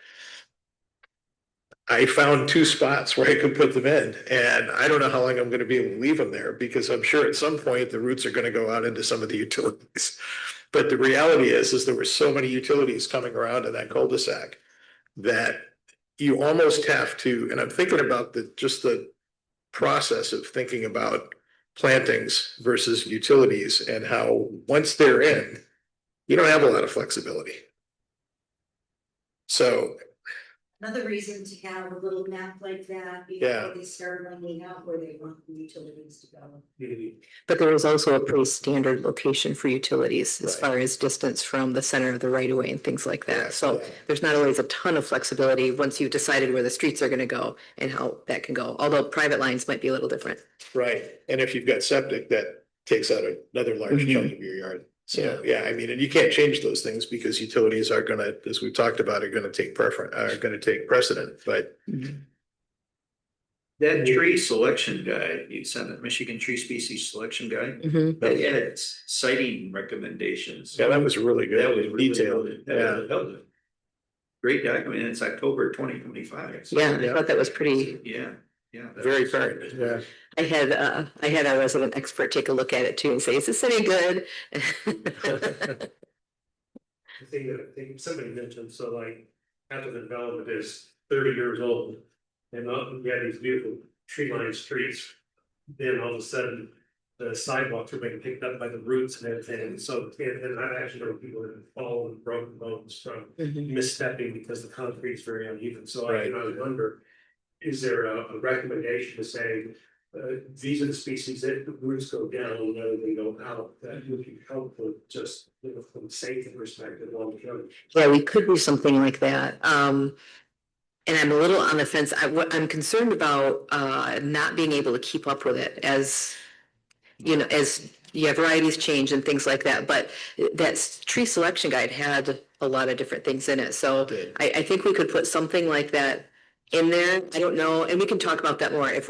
I found two spots where I could put them in, and I don't know how long I'm gonna be able to leave them there, because I'm sure at some point the roots are gonna go out into some of the utilities. But the reality is there were so many utilities coming around in that cul-de-sac that you almost have to, and I'm thinking about just the process of thinking about plantings versus utilities, and how once they're in, you don't have a lot of flexibility. So, Another reason to have a little map like that Yeah. before they start laying out where they want the utilities to go. But there is also a pretty standard location for utilities as Right. far as distance from the center of the right of way and things like Yeah, that. So yeah. there's not always a ton of flexibility once you've decided where the streets are gonna go and how that can go, although private lines might be a little different. right, and if you've got septic, that takes out another large chunk of your yard. So, yeah, I mean, and you can't change those things because utilities are gonna, as we've talked about, are gonna take precedent, but That tree selection guide, you sent it, Michigan Tree Species Selection Guide, Mhm. that had citing recommendations. yeah, that was really good. That was really Detailed. good. Yeah. That was a great document, it's October 2025. Yeah, I thought that was pretty, Yeah, yeah. that Very was- current, yeah. I had a resident expert take a look at it too and say, is this any good? The thing that I think somebody mentioned, so like, after the development is 30 years old. And you have these beautiful tree lined streets, then all of a sudden, the sidewalks are being picked up by the roots and everything, and so, and I've actually heard people that have fallen and broken bones from Mhm. misstepping because the concrete is very uneven, so Right. I wonder. Is there a recommendation to say, these are the species that the roots go down rather than go out, that would be helpful, just, from a safety perspective long term? Yeah, we could do something like that. And I'm a little on the fence. I'm concerned about not being able to keep up with it as, you know, as varieties change and things like that. But that tree selection guide had a lot of different things in it. So I think we could put something like that in there. I don't know, and we can talk about that more if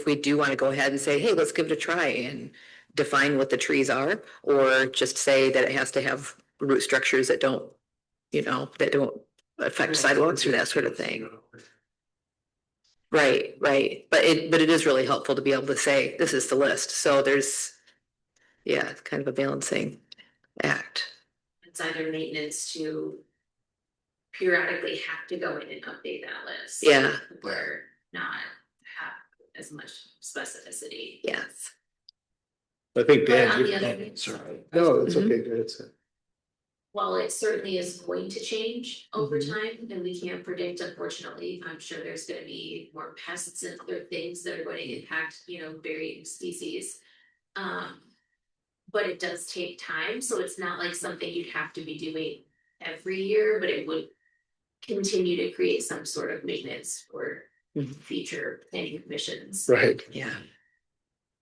we do want to go ahead and say, hey, let's give it a try and define what the trees are, or just say that it has to have root structures that don't, that don't affect sidewalks or that sort of thing. Right, right. But it is really helpful to be able to say, this is the list. So there's, yeah, it's kind of a balancing act. It's either maintenance to periodically have to go in and update that list. Yeah. Or not have as much specificity. Yes. I think But on Dan. the other hand, Sorry. No, it's okay, go ahead. while it certainly is going to change over time, and we can't predict, unfortunately, I'm sure there's gonna be more pests and other things that are going to impact, varying species. But it does take time, so it's not like something you'd have to be doing every year, but it would continue to create some sort of maintenance for future planning commissions. Right, Yeah.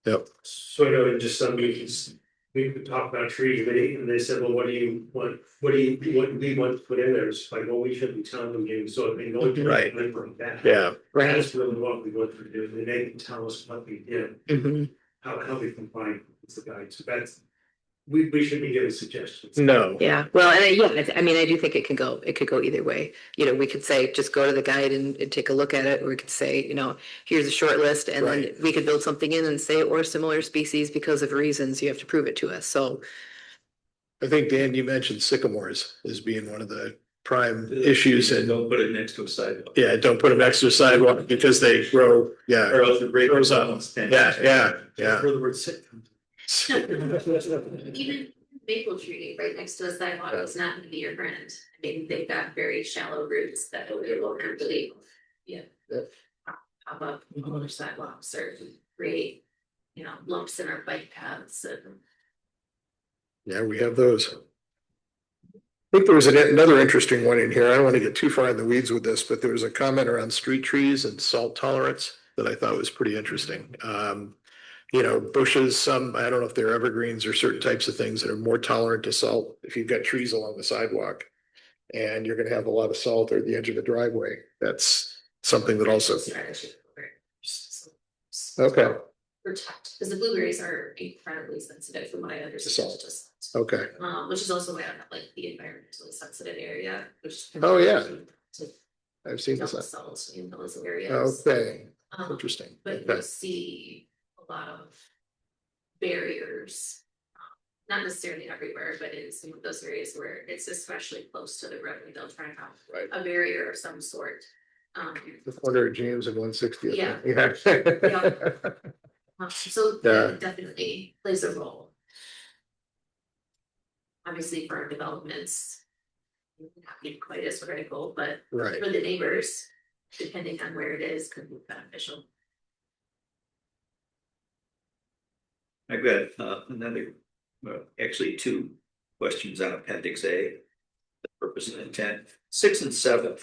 yep. So I know in just some meetings, we could talk about trees, and they said, well, what do you want, what do we want to put in there? It's like, well, we should be telling you, so if they go to Right. like that. Yeah, Right. That's really what we want to do, and they can tell us what we did, Mhm. how we comply with the guide, so that's. We should be giving suggestions. no. Yeah, well, and I mean, I do think it could go either way. We could say, just go to the guide and take a look at it, or we could say, here's a short list, and then Right. we could build something in and say, or similar species because of reasons, you have to prove it to us, so. I think, Dan, you mentioned sycamores as being one of the prime issues, and Don't put it next to a sidewalk. yeah, don't put them next to a sidewalk because they grow, Or yeah, else it grows up. breaks. Yeah. Where the word sit. Even maple tree right next to a sidewalk is not gonna be your friend. I mean, they've got very shallow roots that will really, pop up on other sidewalks or create, lumps in our bike paths and. Yeah, we have those. I think there was another interesting one in here. I don't want to get too far in the weeds with this, but there was a comment around street trees and salt tolerance that I thought was pretty interesting. Bushes, I don't know if they're evergreens or certain types of things that are more tolerant to salt. If you've got trees along the sidewalk and you're gonna have a lot of salt at the edge of the driveway, that's something that also. Okay, Protect, because the blueberries are incredibly sensitive from what I understand. Salt. to salt. okay. Which is also why I don't like the environmentally sensitive area, which. Oh, yeah. I've seen this. domiciles in those areas. Okay, Um, interesting. But Okay. you'll see a lot of barriers. Not necessarily everywhere, but in some of those areas where it's especially close to the road, they'll try to have Right. a barrier of some sort. The corner of James and 160th. Yeah. So Yeah. that definitely plays a role. Obviously for our developments, not be quite as critical, but Right. for the neighbors, depending on where it is, could be beneficial. I've got another, well, actually two questions on appendix A. The purpose and intent, 6 and 7.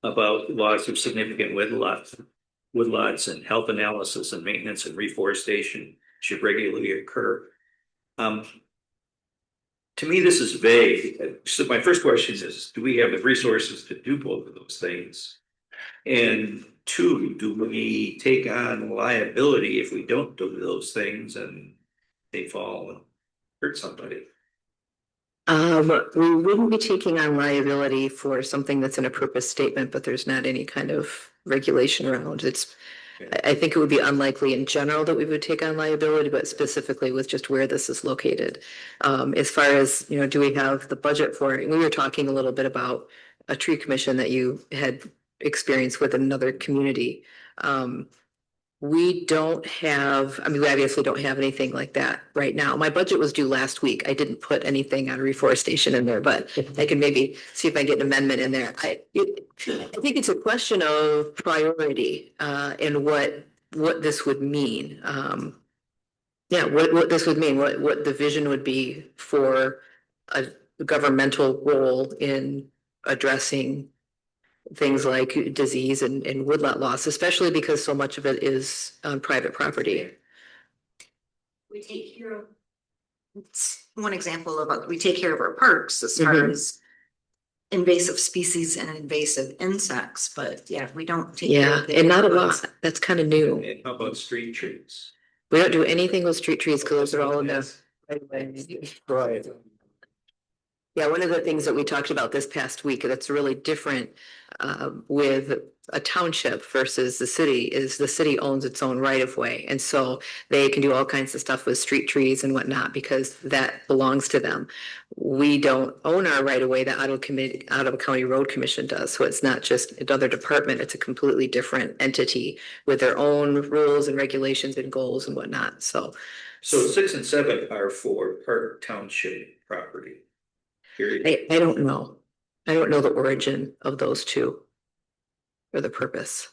About loss of significant woodlots and health analysis and maintenance and reforestation should regularly occur. To me, this is vague. So my first question is, do we have the resources to do both of those things? And two, do we take on liability if we don't do those things and they fall and hurt somebody? We wouldn't be taking on liability for something that's in a purpose statement, but there's not any kind of regulation around. I think it would be unlikely in general that we would take on liability, but specifically with just where this is located. As far as, do we have the budget for it? We were talking a little bit about a tree commission that you had experience with in another community. We don't have, we obviously don't have anything like that right now. My budget was due last week. I didn't put anything on reforestation in there, but I can maybe see if I get an amendment in there. I think it's a question of priority, and what this would mean. What this would mean, what the vision would be for a governmental role in addressing things like disease and woodlot loss, especially because so much of it is on private property. We take care of. It's one example of, we take care of our parks as far as invasive species and invasive insects, but yeah, we don't take care Yeah, of the and not a neighborhoods. lot. That's kind of new. And how about street trees? We don't do anything with street trees because those are all in the right of way. Right. Yeah, one of the things that we talked about this past week that's really different with a township versus the city is the city owns its own right of way. And so they can do all kinds of stuff with street trees and whatnot because that belongs to them. We don't own our right of way, the Ottawa County Road Commission does. So it's not just another department, it's a completely different entity with their own rules and regulations and goals and whatnot. So 6 and 7 are for Park Township property. Period. I don't know. I don't know the origin of those two or the purpose.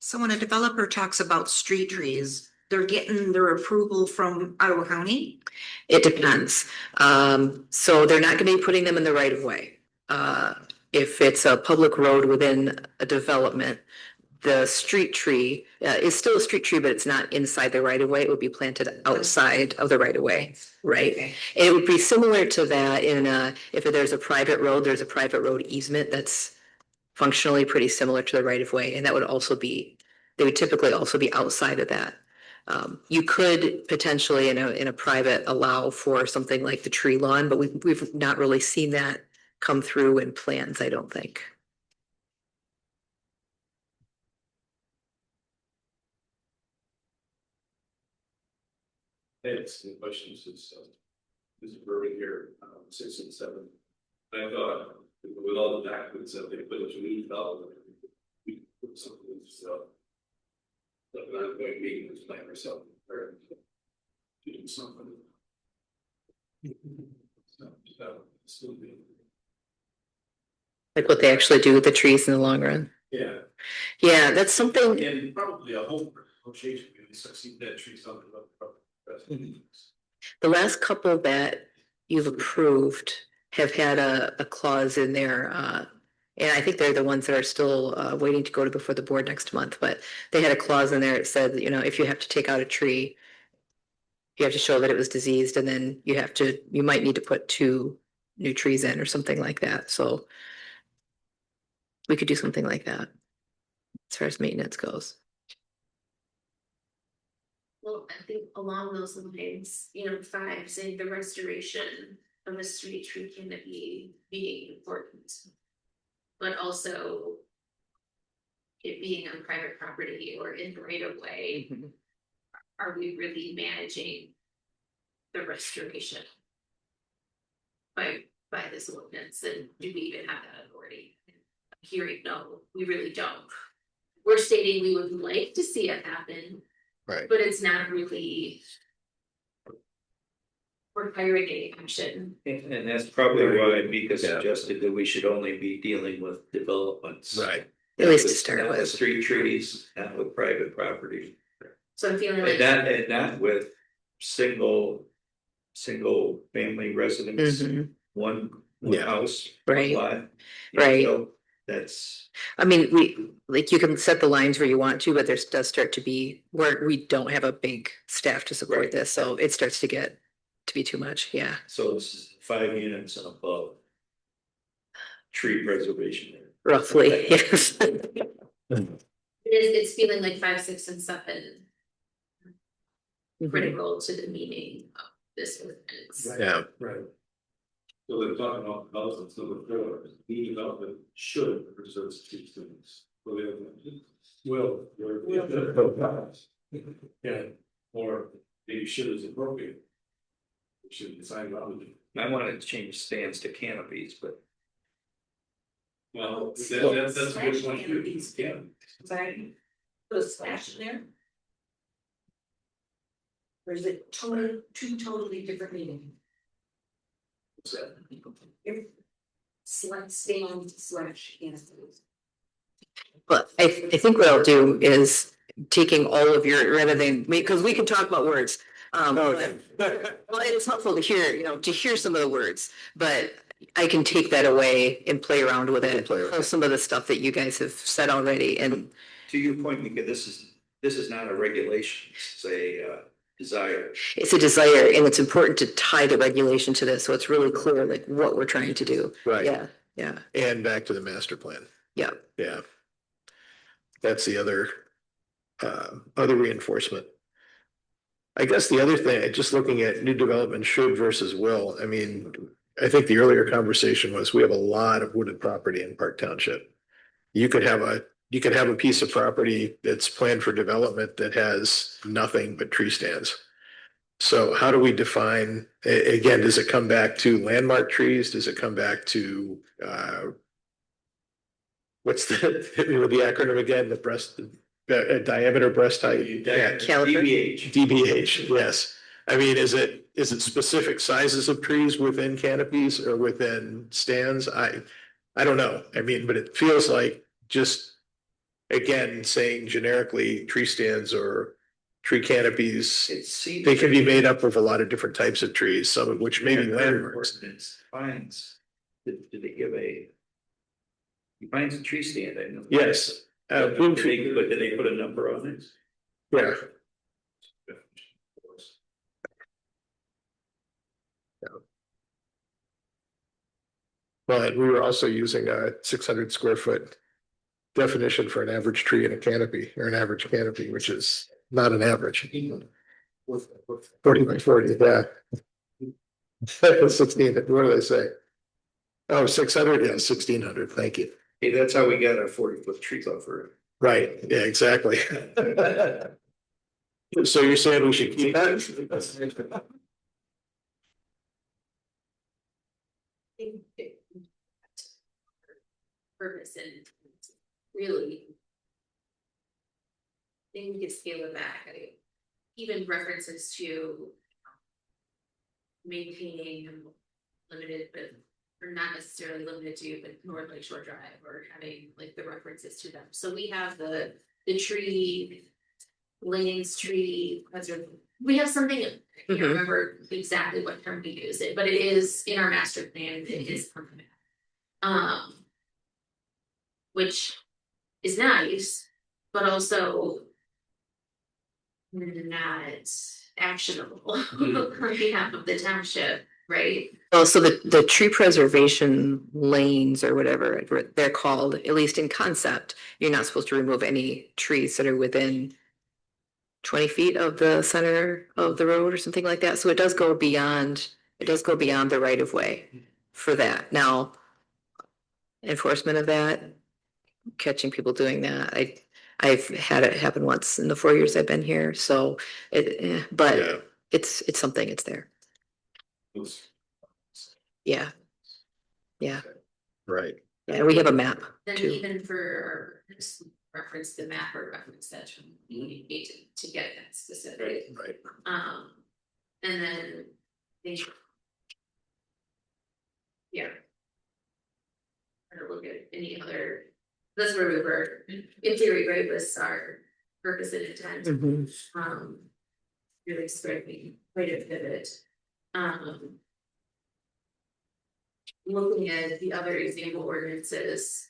So when a developer talks about street trees, they're getting their approval from Ottawa County? It depends. So they're not going to be putting them in the right of way. If it's a public road within a development, the street tree is still a street tree, but it's not inside the right of way. It would be planted outside of the right of way, right? Okay. And it would be similar to that if there's a private road, there's a private road easement that's functionally pretty similar to the right of way, and that would also be, they would typically also be outside of that. You could potentially in a private allow for something like the tree lawn, but we've not really seen that come through in plans, I don't think. It's the questions is burning here, 6 and 7. I thought with all the documents that they put into new development, we could put something into stuff. Like an ongoing meeting with plan or something, or to do something. Still be. Like what they actually do with the trees in the long run. Yeah, Yeah, that's something. and probably a whole negotiation, we succeed that trees on the. The last couple that you've approved have had a clause in there, and I think they're the ones that are still waiting to go to before the board next month, but they had a clause in there that said, if you have to take out a tree, you have to show that it was diseased, and then you might need to put 2 new trees in or something like that. So we could do something like that as far as maintenance goes. Well, I think along those lines, 5, say the restoration of a street tree canopy being important. But also it being on private property or in the right of way, are we really managing the restoration? By this ordinance, and do we even have that authority? Hearing, no, we really don't. We're stating we would like to see it happen, Right. but it's not really requiring any action. And that's probably why Mika suggested that we should only be dealing with developments. Right. At least to start Not with. street trees, not with private property. So I'm feeling like. And not with single family residents, Mhm. one Yeah. house. Right. Lot. Right. So that's, I mean, you can set the lines where you want to, but there does start to be where we don't have a big staff to support Right. this, so it starts to get to be too much, yeah. so this is 5 units and above. Tree preservation. Roughly, yes. It's feeling like 5, 6, and 7 Mhm. critical to the meaning of this ordinance. Yeah. Right. So they're talking about development, so the the development should preserve street students. Will. Yeah, or maybe should is appropriate. We should decide what to do. I wanted to change stands to canopies, but Well, that's a good point too. Yeah. Sorry, put a slash in there? Or is it two totally different meanings? Stand slash canopies. But I think what I'll do is taking all of your, rather than, because we can talk about words. Well, it's helpful to hear, to hear some of the words, but I can take that away and play around with it. Some of the stuff that you guys have said already, and to your point, Mika, this is not a regulation, it's a desire. it's a desire, and it's important to tie the regulation to this, so it's really clear like what we're trying to do. Right. Yeah. And back to the master plan. Yeah. Yeah. That's the other reinforcement. I guess the other thing, just looking at new development should versus will, I mean, I think the earlier conversation was, we have a lot of wooded property in Park Township. You could have a piece of property that's planned for development that has nothing but tree stands. So how do we define, again, does it come back to landmark trees? Does it come back to, what's the acronym again, the diameter breast height? Yeah. DBH. DBH, yes. I mean, is it specific sizes of trees within canopies or within stands? I don't know. I mean, but it feels like just, again, saying generically tree stands or tree canopies, they can be made up of a lot of different types of trees, some of which may be landmarks. Fines, did they give defines a tree stand, I know. Yes. But did they put a number on it? Yeah. But we were also using a 600 square foot definition for an average tree in a canopy, or an average canopy, which is not an average. 40 by 40, yeah. 16, what do they say? Oh, 600, yeah, 1600, thank you. Hey, that's how we got our 40-foot tree buffer. Right, yeah, exactly. So you're saying we should keep that? Purpose and really. I think we could scale it back, even references to. Maintaining limited, but or not necessarily limited to, but North Lake Shore Drive, or having like the references to them. So we have the tree. Lanes, tree, we have something, I can't Mhm. remember exactly what term we use it, but it is in our master plan, it is. Which is nice, but also. Not actionable on behalf of the township, right? Oh, so the tree preservation lanes or whatever they're called, at least in concept, you're not supposed to remove any trees that are within 20 feet of the center of the road or something like that. So it does go beyond It does go beyond the right of way for that. Now, enforcement of that, catching people doing that, I've had it happen once in the 4 years I've been here, so Yeah. but it's something, it's there. Yeah. Yeah, Right. yeah, we have a map Then too. even for just reference the map or reference that we need to get that specific. Right. And then they. Yeah. Or look at any other, that's where we were, in theory, right, was our purpose and intent. Mhm. Really striking, quite a pivot. Looking at the other example ordinances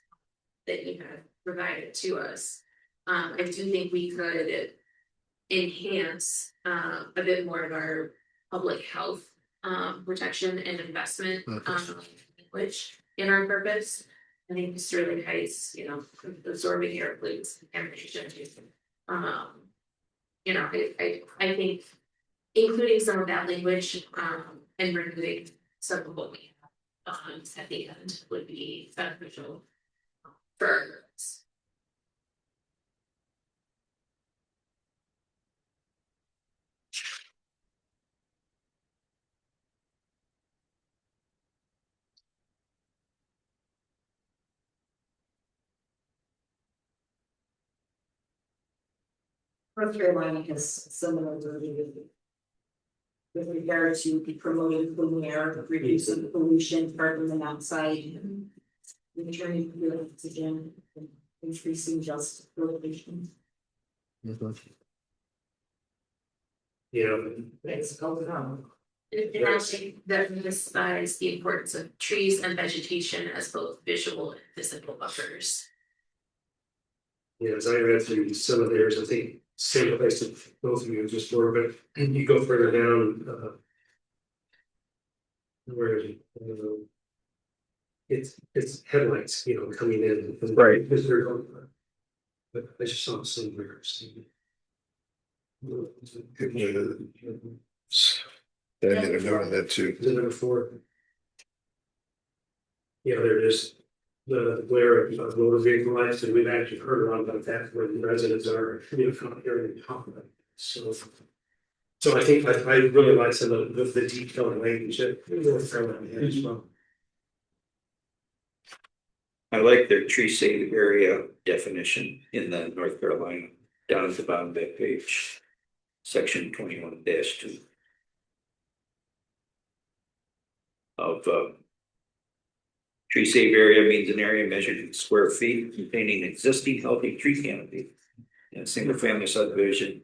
that you have provided to us, I do think we could enhance a bit more of our public health protection and investment which in our purpose. I think Sterling Heights, absorbing air pollutants, contamination. I think including some of that language and removing some of what we have at the end would be beneficial for our purpose. North Carolina has similar with regard to promoting clean air, reducing pollution, carbon monoxide, returning to oxygen, increasing justification. Thanks, hold it on. And I think that emphasize the importance of trees and vegetation as both visual and physical buffers. Yeah, as I read through some of theirs, I think same place that both of you just were, but you go further down, where is it? It's headlights, coming in. Right. Because they're going, but I just saw somewhere. I made a note of that too. Is it number 4? Yeah, there is the glare of motor vehicle lights, and we've actually heard a lot about that where the residents are, from here and talk about it. So I think I really like some of the detailed language that North Carolina has as well. I like their tree safe area definition in the North Carolina, down at the bottom of that page, section 21-2. Of tree safe area means an area measured in square feet containing existing healthy tree canopy in a single family subdivision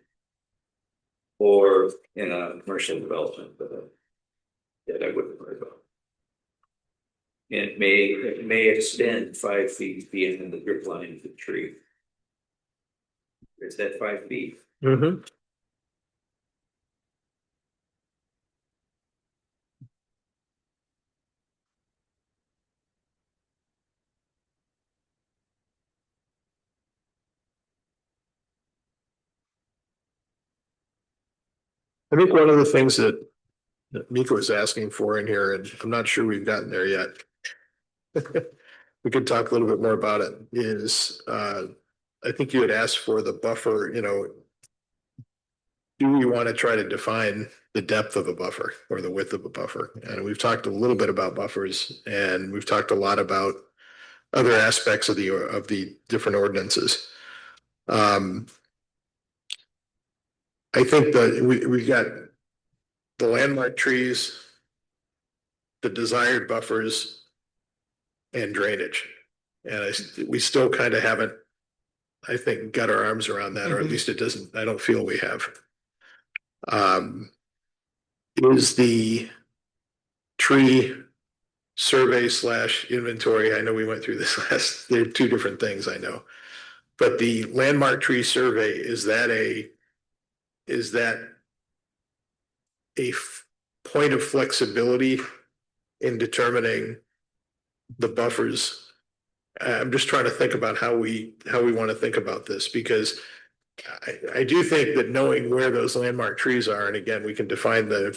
or in a commercial development, that I wouldn't worry about. And it may extend 5 feet beyond the drip line of the tree. Is that 5 feet? Mm-hmm. I think one of the things that Mika was asking for in here, and I'm not sure we've gotten there yet. We could talk a little bit more about it, is I think you had asked for the buffer, do we want to try to define the depth of a buffer or the width of a buffer? And we've talked a little bit about buffers, and we've talked a lot about other aspects of the different ordinances. I think that we got the landmark trees, the desired buffers, and drainage. And we still kind of haven't, I think, got our arms around that, or at least it doesn't, I don't feel we have. Is the tree survey / inventory, I know we went through this they're two different things, I know. But the landmark tree survey, is that a point of flexibility in determining the buffers? I'm just trying to think about how we want to think about this, because I do think that knowing where those landmark trees are, and again, we can define the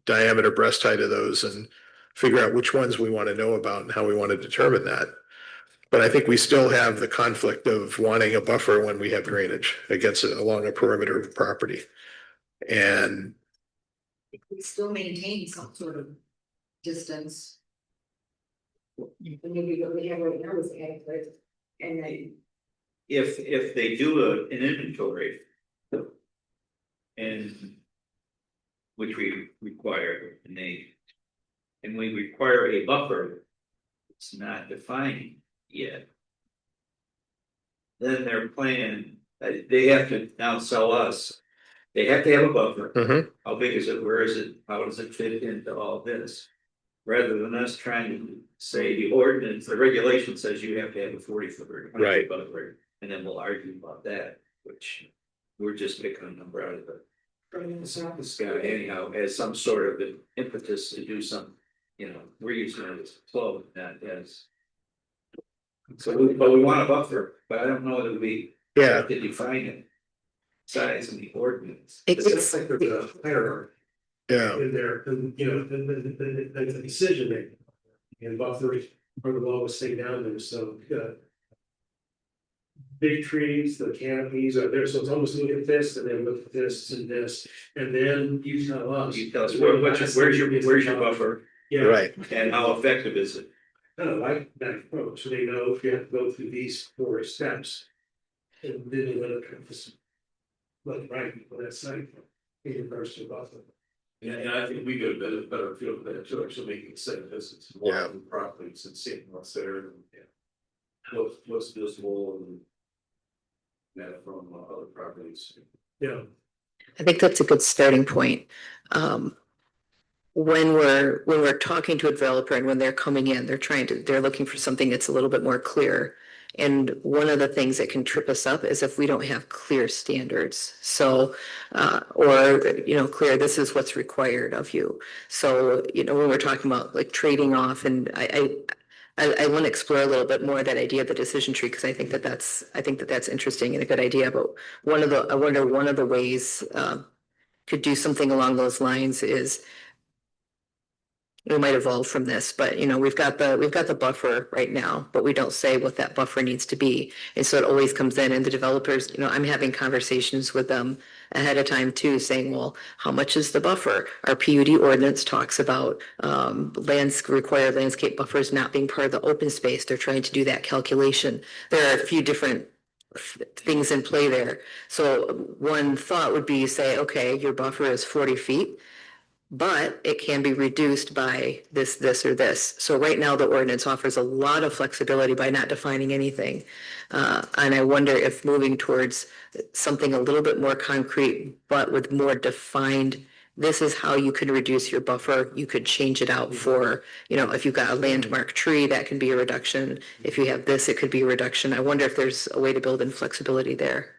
diameter breast height of those and figure out which ones we want to know about and how we want to determine that. But I think we still have the conflict of wanting a buffer when we have drainage along a perimeter of property. And We still maintain some sort of distance. Maybe what we have right now is adequate, and then. If they do an inventory. And. Which we require, and we require a buffer. It's not defined yet. Then their plan, they have to now sell us. They have to have a buffer. Mhm. How big is it? Where is it? How does it fit into all this? Rather than us trying to say the ordinance, the regulation says you have to have a 40-foot or 20-foot Right. buffer, and then we'll argue about that, which we're just picking a number out of the sky anyhow, as some sort of an impetus to do some, we're using it as a flow, not as. So, but we want a buffer, but I don't know that we yeah, have to define it. Size in the ordinance. It sounds like there's a hierarchy yeah, in there, and the decision making. And buffers are the lowest thing down there, so, big trees, the canopies are there, so it's almost look at this, and then look at this and this, and then you tell us. You tell us where's your buffer Yeah. right. and how effective is it? Kind of like that approach, so they know if you have to go through these 4 steps. And then they let it just. Like right for that site. In regards to buffer. And I think we get a better feel for that too, actually making sense, it's Yeah. walking properties and seeing what's there and. What's visible and. That from other properties. Yeah. I think that's a good starting point. When we're talking to a developer and when they're coming in, they're looking for something that's a little bit more clear. And one of the things that can trip us up is if we don't have clear standards. So, or, clear, this is what's required of you. So, when we're talking about like trading off, and I want to explore a little bit more that idea of the decision tree, because I think that's interesting and a good idea. But I wonder one of the ways could do something along those lines is we might evolve from this, but we've got the buffer right now, but we don't say what that buffer needs to be. And so it always comes in, and the developers, I'm having conversations with them ahead of time too, saying, well, how much is the buffer? Our PUD ordinance talks about required landscape buffers not being part of the open space. They're trying to do that calculation. There are a few different things in play there. So one thought would be say, okay, your buffer is 40 feet. But it can be reduced by this, or this. So right now, the ordinance offers a lot of flexibility by not defining anything. And I wonder if moving towards something a little bit more concrete, but with more defined, this is how you can reduce your buffer. You could change it out for, if you've got a landmark tree, that can be a reduction. If you have this, it could be a reduction. I wonder if there's a way to build in flexibility there.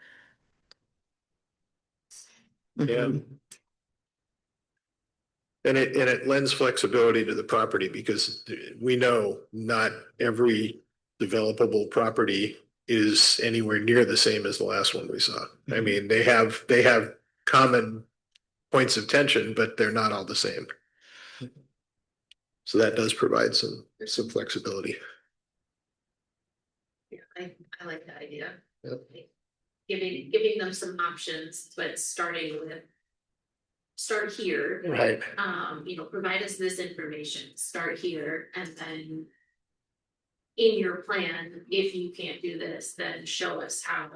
Yeah. Mhm. And it lends flexibility to the property because we know not every developable property is anywhere near the same as the last one we saw. I mean, they have common points of tension, but they're not all the same. So that does provide some flexibility. Yeah, I like that idea. Yep. Giving them some options, but start here. Right. Provide us this information, start here, and then. In your plan, if you can't do this, then show us how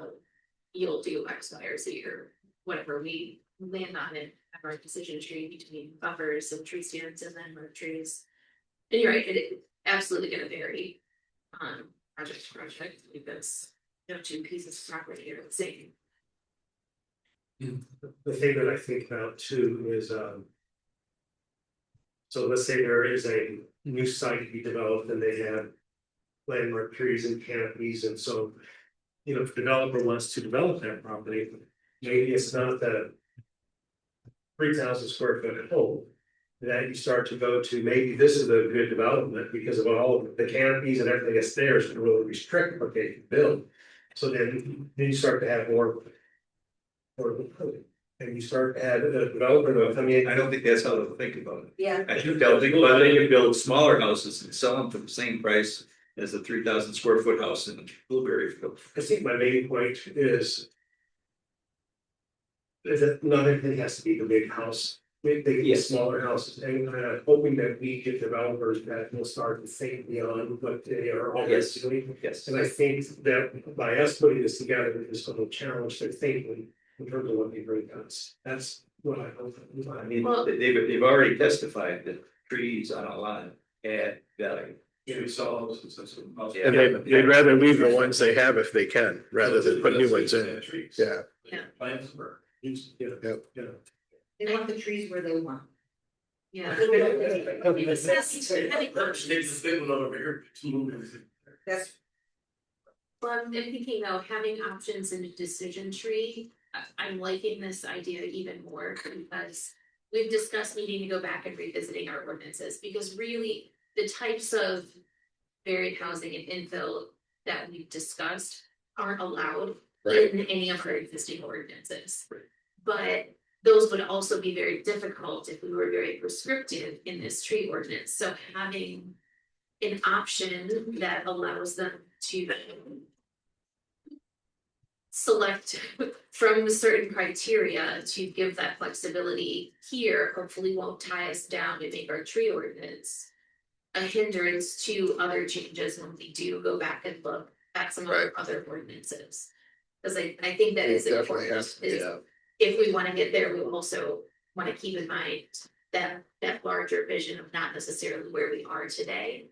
you'll do X, Y, or Z, or whatever we land on it, have our decision tree between buffers and tree stands and then road trees. And you're right, it absolutely gonna vary on project to project because no 2 pieces of property are the same. The thing that I think about too is, so let's say there is a new site to be developed and they have landmark trees and canopies, and so, if the developer wants to develop that property, maybe it's not the 3,000 square foot home. That you start to go to, maybe this is a good development because of all of the canopies and everything that's there is to really restrict what they can build. So then you start to have more. and you start to add a developer, I mean. I don't think that's how they'll think about it. Yeah. I think they'll think about it, they can build smaller houses and sell them for the same price as the 3,000 square foot house in Blueberry Field. I think my main point is that not everything has to be the big house. They can be smaller houses, and I'm hoping that we get developers that will start to think beyond what they are already Yes. doing. Yes. And I think that by us putting this together, it's going to challenge their thinking in terms of what they bring us. That's what I hope. I mean, Well- they've already testified that trees on a lot add value. Tree saws and such. Yeah. And they'd rather leave the ones they have if they can, rather than put new ones in. Trees. Yeah. Yeah. Plants were used, Yep. They want the trees where they want. Yeah. There's a big one over here. That's. Well, I'm thinking though, having options in a decision tree, I'm liking this idea even more because we've discussed needing to go back and revisiting our ordinances, because really the types of varied housing and infill that we've discussed aren't allowed Right. in any of our existing ordinances. But those would also be very difficult if we were very prescriptive in this tree ordinance, so having an option that allows them to select from certain criteria to give that flexibility here, hopefully won't tie us down and make our tree ordinance a hindrance to other changes when we do go back and look at some of our other ordinances. Cause I think that is Definitely important, has to, is yeah. if we wanna get there, we also wanna keep in mind that larger vision of not necessarily where we are today.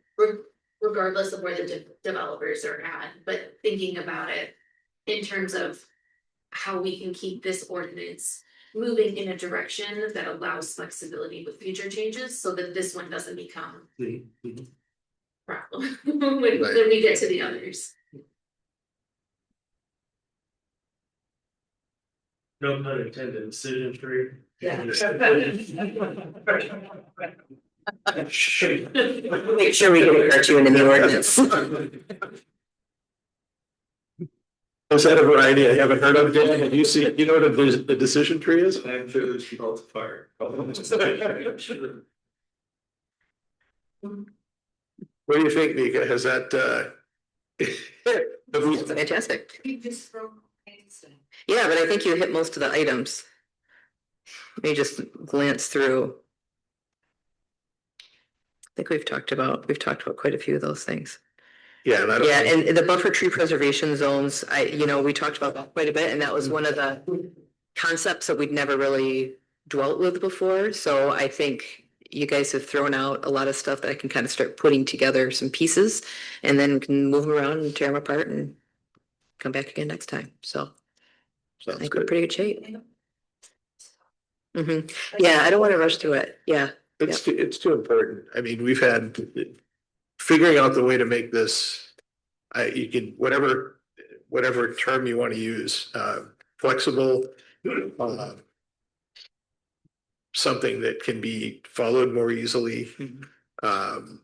Regardless of where the developers are at, but thinking about it in terms of how we can keep this ordinance moving in a direction that allows flexibility with future changes, so that this one doesn't become a problem when we get to the others. No pun intended, decision tree. Yeah. Make sure we get a cartoon in the ordinance. Was that a variety I haven't heard of, Dan? Have you seen, you know what the decision tree is? I'm sure there's people to fire. What do you think, Mika? Has that, That's fantastic. Yeah, but I think you hit most of the items. Let me just glance through. I think we've talked about quite a few of those things. yeah, and I don't. Yeah, and the buffer tree preservation zones, we talked about that quite a bit, and that was one of the concepts that we'd never really dwelt with before. So I think you guys have thrown out a lot of stuff that I can kind of start putting together some pieces, and then can move them around and tear them apart and come back again next time. So I Sounds think we're in good. pretty good shape. Yeah, I don't want to rush through it. Yeah. It's too important. I mean, we've had figuring out the way to make this. You can, whatever term you want to use, flexible. Something that can be followed more easily.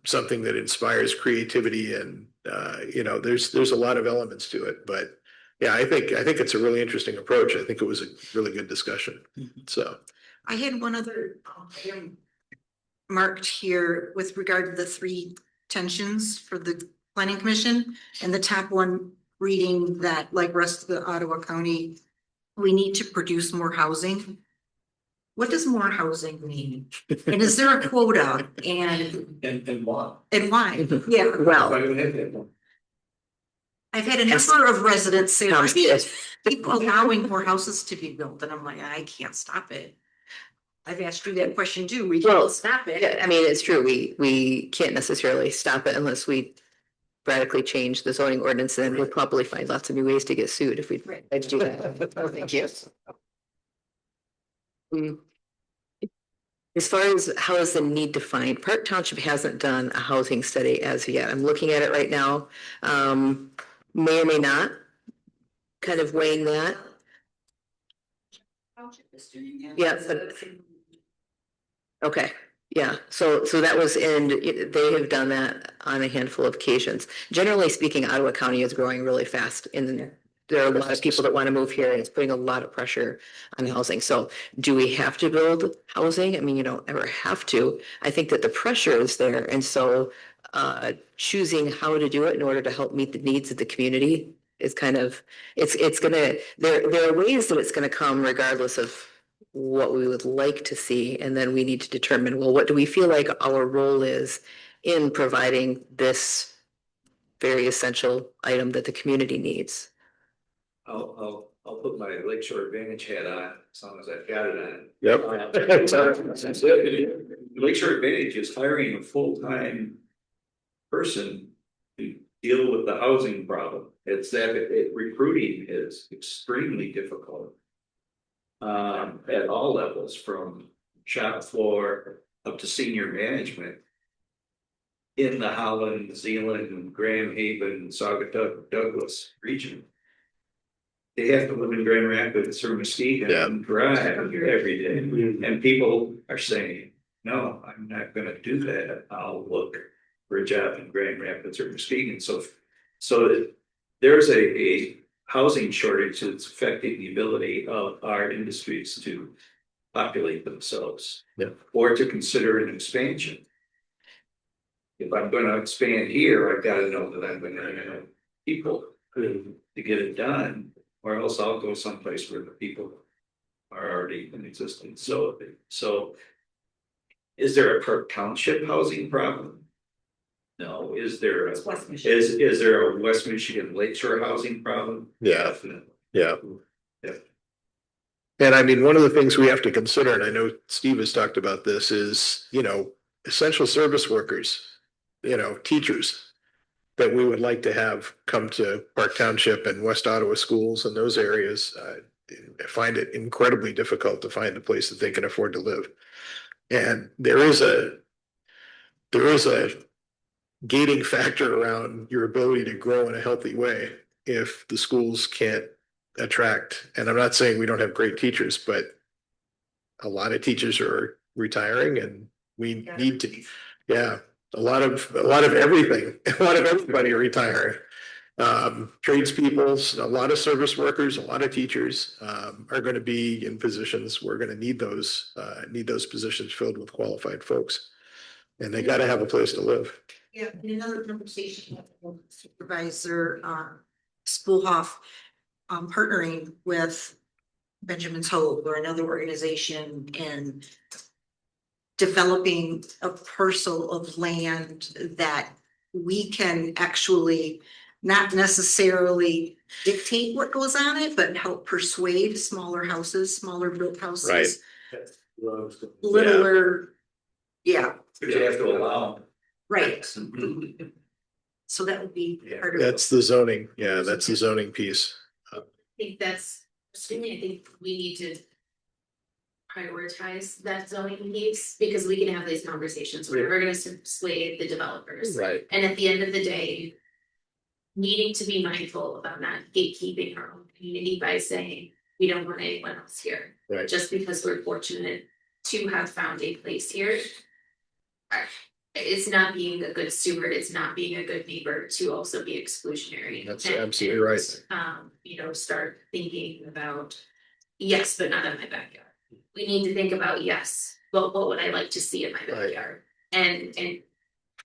Something that inspires creativity and, there's a lot of elements to it, but. Yeah, I think it's a really interesting approach. I think it was a really good discussion. So. I had one other item marked here with regard to the three tensions for the planning commission, and the top one reading that, like rest of the Ottawa County, we need to produce more housing. What does more housing mean? And is there a quota And why? and why? Yeah, Well, I've had a number of residents say, keep allowing more houses to be built, and I'm like, I can't stop it. I've asked you that question too, we Well, can't stop it. yeah, I mean, it's true. We can't necessarily stop it unless we radically change the zoning ordinance, and we'll probably find lots of new ways to get sued if we try to do that. Thank you. As far as how is the need defined, Park Township hasn't done a housing study as of yet. I'm looking at it right now. May or may not, kind of weighing that. Yeah, but. Okay, yeah, so that was they have done that on a handful of occasions. Generally speaking, Ottawa County is growing really fast in there are a lot of people that want to move here and it's putting a lot of pressure on housing. So do we have to build housing? I mean, you don't ever have to. I think that the pressure is there. And so choosing how to do it in order to help meet the needs of the community is kind of, it's gonna, there are ways that it's gonna come regardless of what we would like to see. And then we need to determine, well, what do we feel like our role is in providing this very essential item that the community needs? I'll put my Lakeshore Advantage hat on, as long as I've got it on. Yep. Lakeshore Advantage is hiring a full-time person to deal with the housing problem. It's that recruiting is extremely difficult. At all levels, from shop floor up to senior management. In the Holland, Zealand, Grand Haven, Saugatuck, Douglas region. They have to live in Grand Rapids or Muskegon and drive every day. And people are saying, no, I'm not gonna do that. I'll look for a job in Grand Rapids or Muskegon. So there's a housing shortage that's affecting the ability of our industries to populate themselves. Or to consider an expansion. If I'm gonna expand here, I've gotta know that I'm gonna have people to get it done, or else I'll go someplace where the people are already in existence. So is there a per township housing problem? No. Is there is there a West Michigan Lakeshore housing problem? Yeah. Definitely. Yeah. And I mean, one of the things we have to consider, and I know Steve has talked about this, is, essential service workers, teachers that we would like to have come to Park Township and West Ottawa schools and those areas. I find it incredibly difficult to find a place that they can afford to live. And there is a gating factor around your ability to grow in a healthy way if the schools can't attract, and I'm not saying we don't have great teachers, but a lot of teachers are retiring and we need to, a lot of everything, a lot of everybody are retiring. Tradespeople, a lot of service workers, a lot of teachers are going to be in positions. We're going to need those positions filled with qualified folks, and they got to have a place to live. Yeah, in another conversation, Supervisor Spoolhoff partnering with Benjamin's Hope or another organization and developing a parcel of land that we can actually not necessarily dictate what goes on it, but help persuade smaller houses, smaller built houses. Right. Littler, But you have to allow. right. So that would be part of it. That's the zoning. Yeah, that's the zoning piece. I think that's, I think we need to prioritize that zoning piece, because we can have these conversations, we're never gonna persuade the developers. Right. And at the end of the day, needing to be mindful about not gatekeeping our own community by saying, we don't want anyone else here. Right. Just because we're fortunate to have found a place here. It's not being a good steward, it's not being a good neighbor to also be exclusionary. That's absolutely right. Start thinking about, yes, but not in my backyard. We need to think about, yes, but what would I like to see in my backyard? And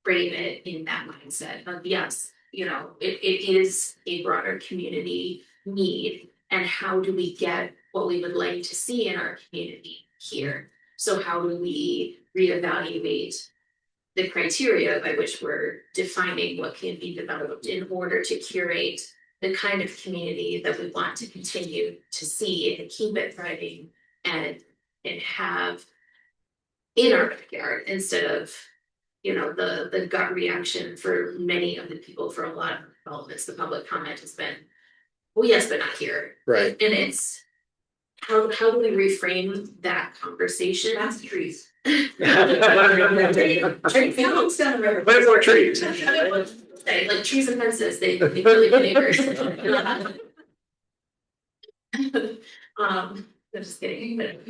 frame it in that mindset of, yes, it is a broader community need, and how do we get what we would like to see in our community here? So how do we reevaluate the criteria by which we're defining what can be developed in order to curate the kind of community that we want to continue to see and keep it thriving and have in our backyard, instead of the gut reaction for many of the people. For a lot of developments, the public comment has been, well, yes, but not here. Right. And it's how do we reframe that conversation? That's trees. Plant more trees. Like trees and fences, they really good neighbors. I'm just kidding, but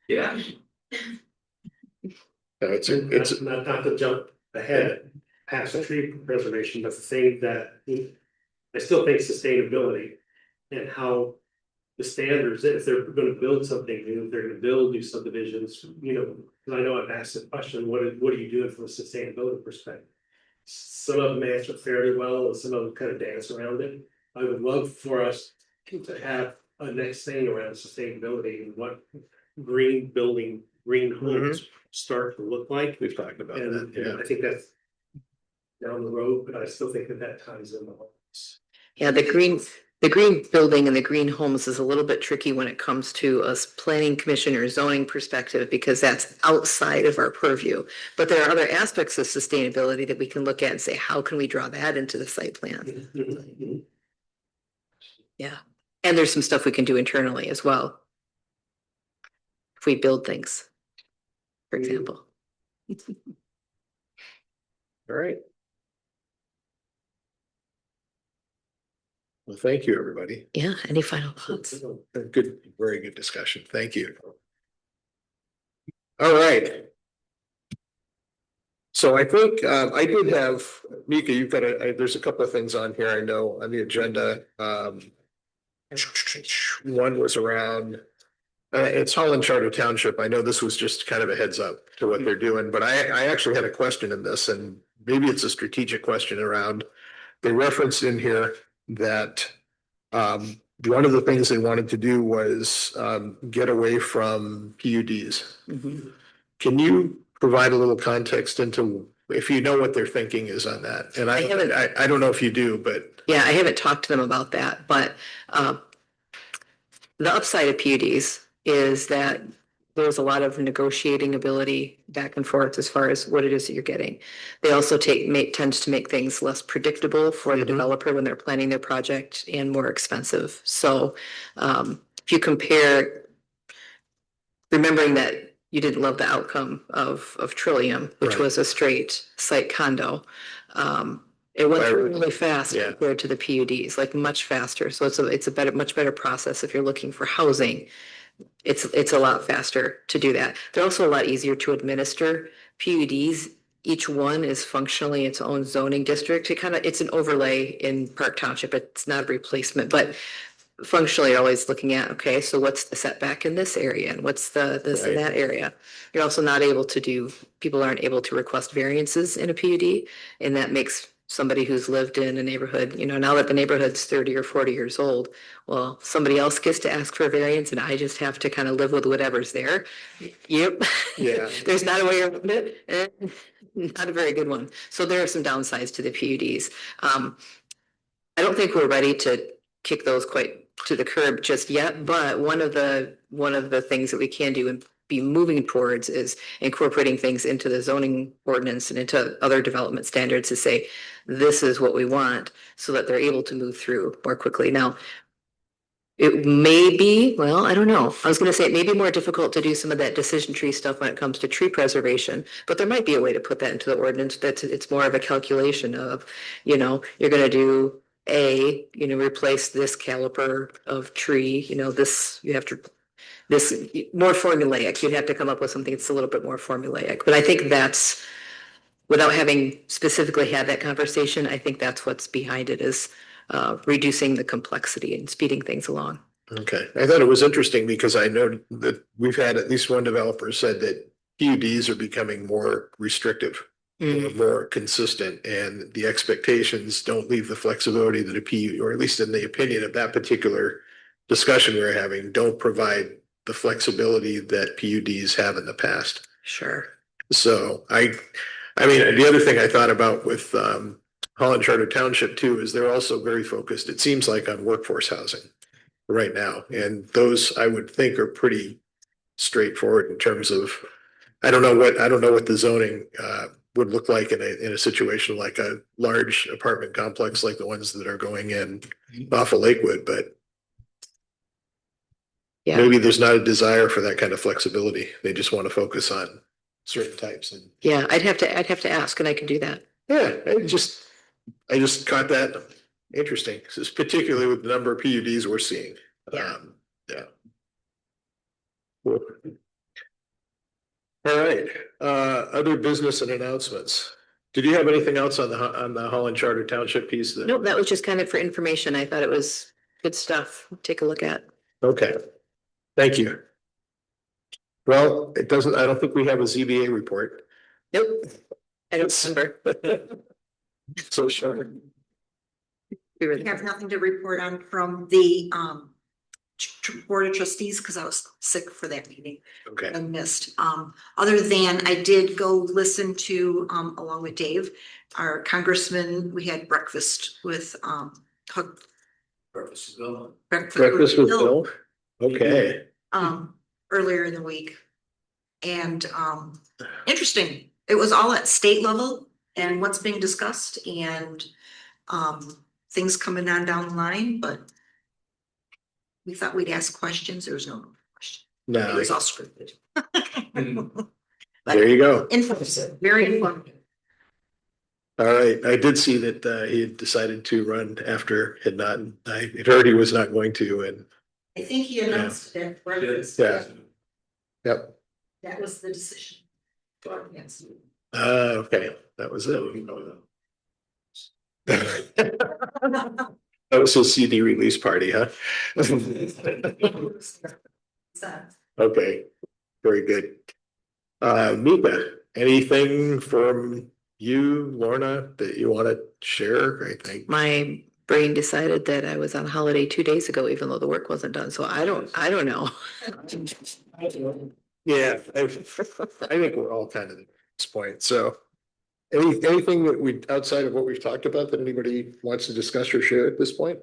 Yeah. It's not to jump ahead past tree preservation, but the thing that I still think sustainability and how the standards, if they're gonna build something new, if they're gonna build new subdivisions, you know, 'cause I know I've asked the question, what are you doing from a sustainability perspective? Some of them answer fairly well, and some of them kind of dance around it. I would love for us to have a next thing around sustainability and what green building, green homes start to look like. We've talked about And that, yeah. I think that's down the road, but I still think that ties in the whole. Yeah, the green building and the green homes is a little bit tricky when it comes to us planning commission or zoning perspective, because that's outside of our purview. But there are other aspects of sustainability that we can look at and say, how can we draw that into the site plan? Yeah, and there's some stuff we can do internally as well. If we build things, for example. All right. Well, thank you, everybody. Yeah, any final thoughts? Good, very good discussion. Thank you. All right. So I think I did have, Mika, you've got there's a couple of things on here I know on the agenda. One was around, it's Holland Charter Township. I know this was just kind of a heads up to what they're doing, but I actually had a question in this, and maybe it's a strategic question around, they referenced in here that one of the things they wanted to do was get away from PUDs. Mhm. Can you provide a little context into if you know what their thinking is on that? And I don't know if you do, but Yeah, I haven't talked to them about that, but the upside of PUDs is that there's a lot of negotiating ability back and forth as far as what it is that you're getting. They also tends to make things less predictable for the developer when they're planning their project and more expensive. So if you compare, remembering that you didn't love the outcome of Trillium, which Right. was a straight site condo. It went through really fast compared to the PUDs, like much faster. So it's a much better process if you're looking for housing. It's a lot faster to do that. They're also a lot easier to administer. PUDs, each one is functionally its own zoning district. It's an overlay in Park Township. It's not a replacement, but functionally you're always looking at, okay, so what's the setback in this area and what's the this and that area. You're also not able to people aren't able to request variances in a PUD, and that makes somebody who's lived in a neighborhood, now that the neighborhood's 30 or 40 years old, well, somebody else gets to ask for a variance and I just have to kind of live with whatever's there. Yep. Yeah. There's not a way around it. Not a very good one. So there are some downsides to the PUDs. I don't think we're ready to kick those quite to the curb just yet, but one of the things that we can do and be moving towards is incorporating things into the zoning ordinance and into other development standards to say, this is what we want, so that they're able to move through more quickly. Now, it may be, well, I don't know. I was going to say it may be more difficult to do some of that decision tree stuff when it comes to tree preservation, but there might be a way to put that into the ordinance that it's more of a calculation of, you're going to do replace this caliper of tree, this, you have to, this more formulaic. You'd have to come up with something that's a little bit more formulaic. But I think that's, without having specifically had that conversation, I think that's what's behind it, is reducing the complexity and speeding things along. Okay, I thought it was interesting because I know that we've had at least one developer said that PUDs are becoming more restrictive, more consistent, and the expectations don't leave the flexibility that a PUD, or at least in the opinion of that particular discussion we were having, don't provide the flexibility that PUDs have in the past. Sure. So I mean, the other thing I thought about with Holland Charter Township too is they're also very focused, it seems like, on workforce housing right now. And those I would think are pretty straightforward in terms of, I don't know what the zoning would look like in a situation like a large apartment complex like the ones that are going in off of Lakewood, but Yeah. maybe there's not a desire for that kind of flexibility. They just want to focus on certain types. And Yeah, I'd have to ask, and I can do that. yeah, I just caught that interesting, particularly with the number of PUDs we're seeing. Yeah. Yeah. Cool. All right, other business and announcements. Did you have anything else on the Holland Charter Township piece? Nope, that was just kind of for information. I thought it was good stuff. Take a look at. Okay, thank you. Well, it doesn't, I don't think we have a ZBA report. Nope. I don't remember. So sure. We were I have nothing to report on from the Board of Trustees because I was sick for that meeting. Okay. I missed. Other than I did go listen to, along with Dave, our congressman, we had breakfast with, Purpose of going. Breakfast with Bill? Okay. Earlier in the week. And, interesting. It was all at state level and what's being discussed and, things coming on down the line, but we thought we'd ask questions. There was no question. It No, was all scripted. there you go. Informative, very informative. All right, I did see that he had decided to run after had not, I had heard he was not going to, and I think he announced that breakfast. Yeah. Yep. That was the decision. Yes. Okay, that was it. That was his CD release party, huh? Okay, very good. Mika, anything from you, Lorna, that you want to share? I think. My brain decided that I was on holiday 2 days ago, even though the work wasn't done. So I don't know. Yeah, I think we're all kind of at this point, so. Anything that we, outside of what we've talked about, that anybody wants to discuss or share at this point?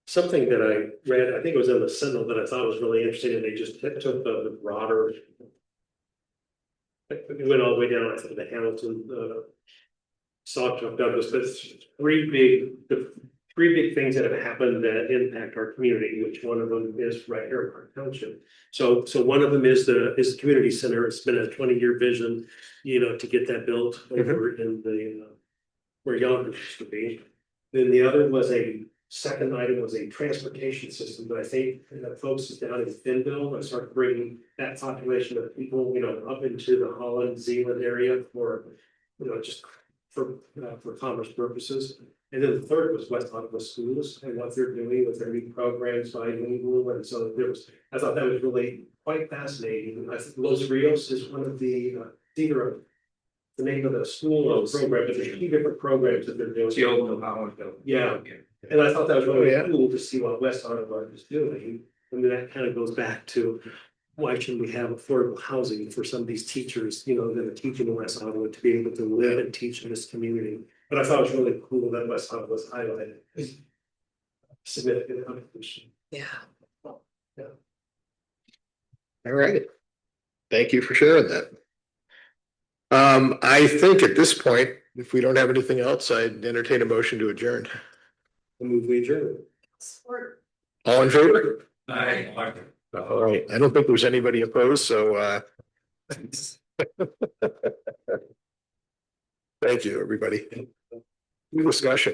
Something that I read, I think it was in the Sentinel, that I thought was really interesting, and they just took the broader. It went all the way down, I think, the Hamilton, Saugatuck Douglas, but the three big things that have happened that impact our community, which one of them is right here in Park Township. So one of them is the community center. It's been a 20-year vision, to get that built over in the where Yonkers used to be. Then the other was a second item was a transportation system, but I think that folks down in Finnville, I started bringing that population of people, up into the Holland, Zealand area for, just for commerce purposes. And then the third was West Ottawa Schools and what they're doing with their new programs, bilingual, and so I thought that was really quite fascinating. I think Los Rios is one of the, either the name of the school or program, but there's 2 different programs that they're doing. It's the old Holland. Yeah. And I thought that was really Oh, yeah. cool to see what West Ottawa is doing. I mean, that kind of goes back to why should we have affordable housing for some of these teachers, that are teaching in West Ottawa to be able to live and teach in this community. But I thought it was really cool that West Ottawa was highlighted. Significant contribution. Yeah. All right. Thank you for sharing that. I think at this point, if we don't have anything else, I'd entertain a motion to adjourn. The move we adjourn. All in favor? Aye. All right, I don't think there's anybody opposed, so thank you, everybody. Good discussion.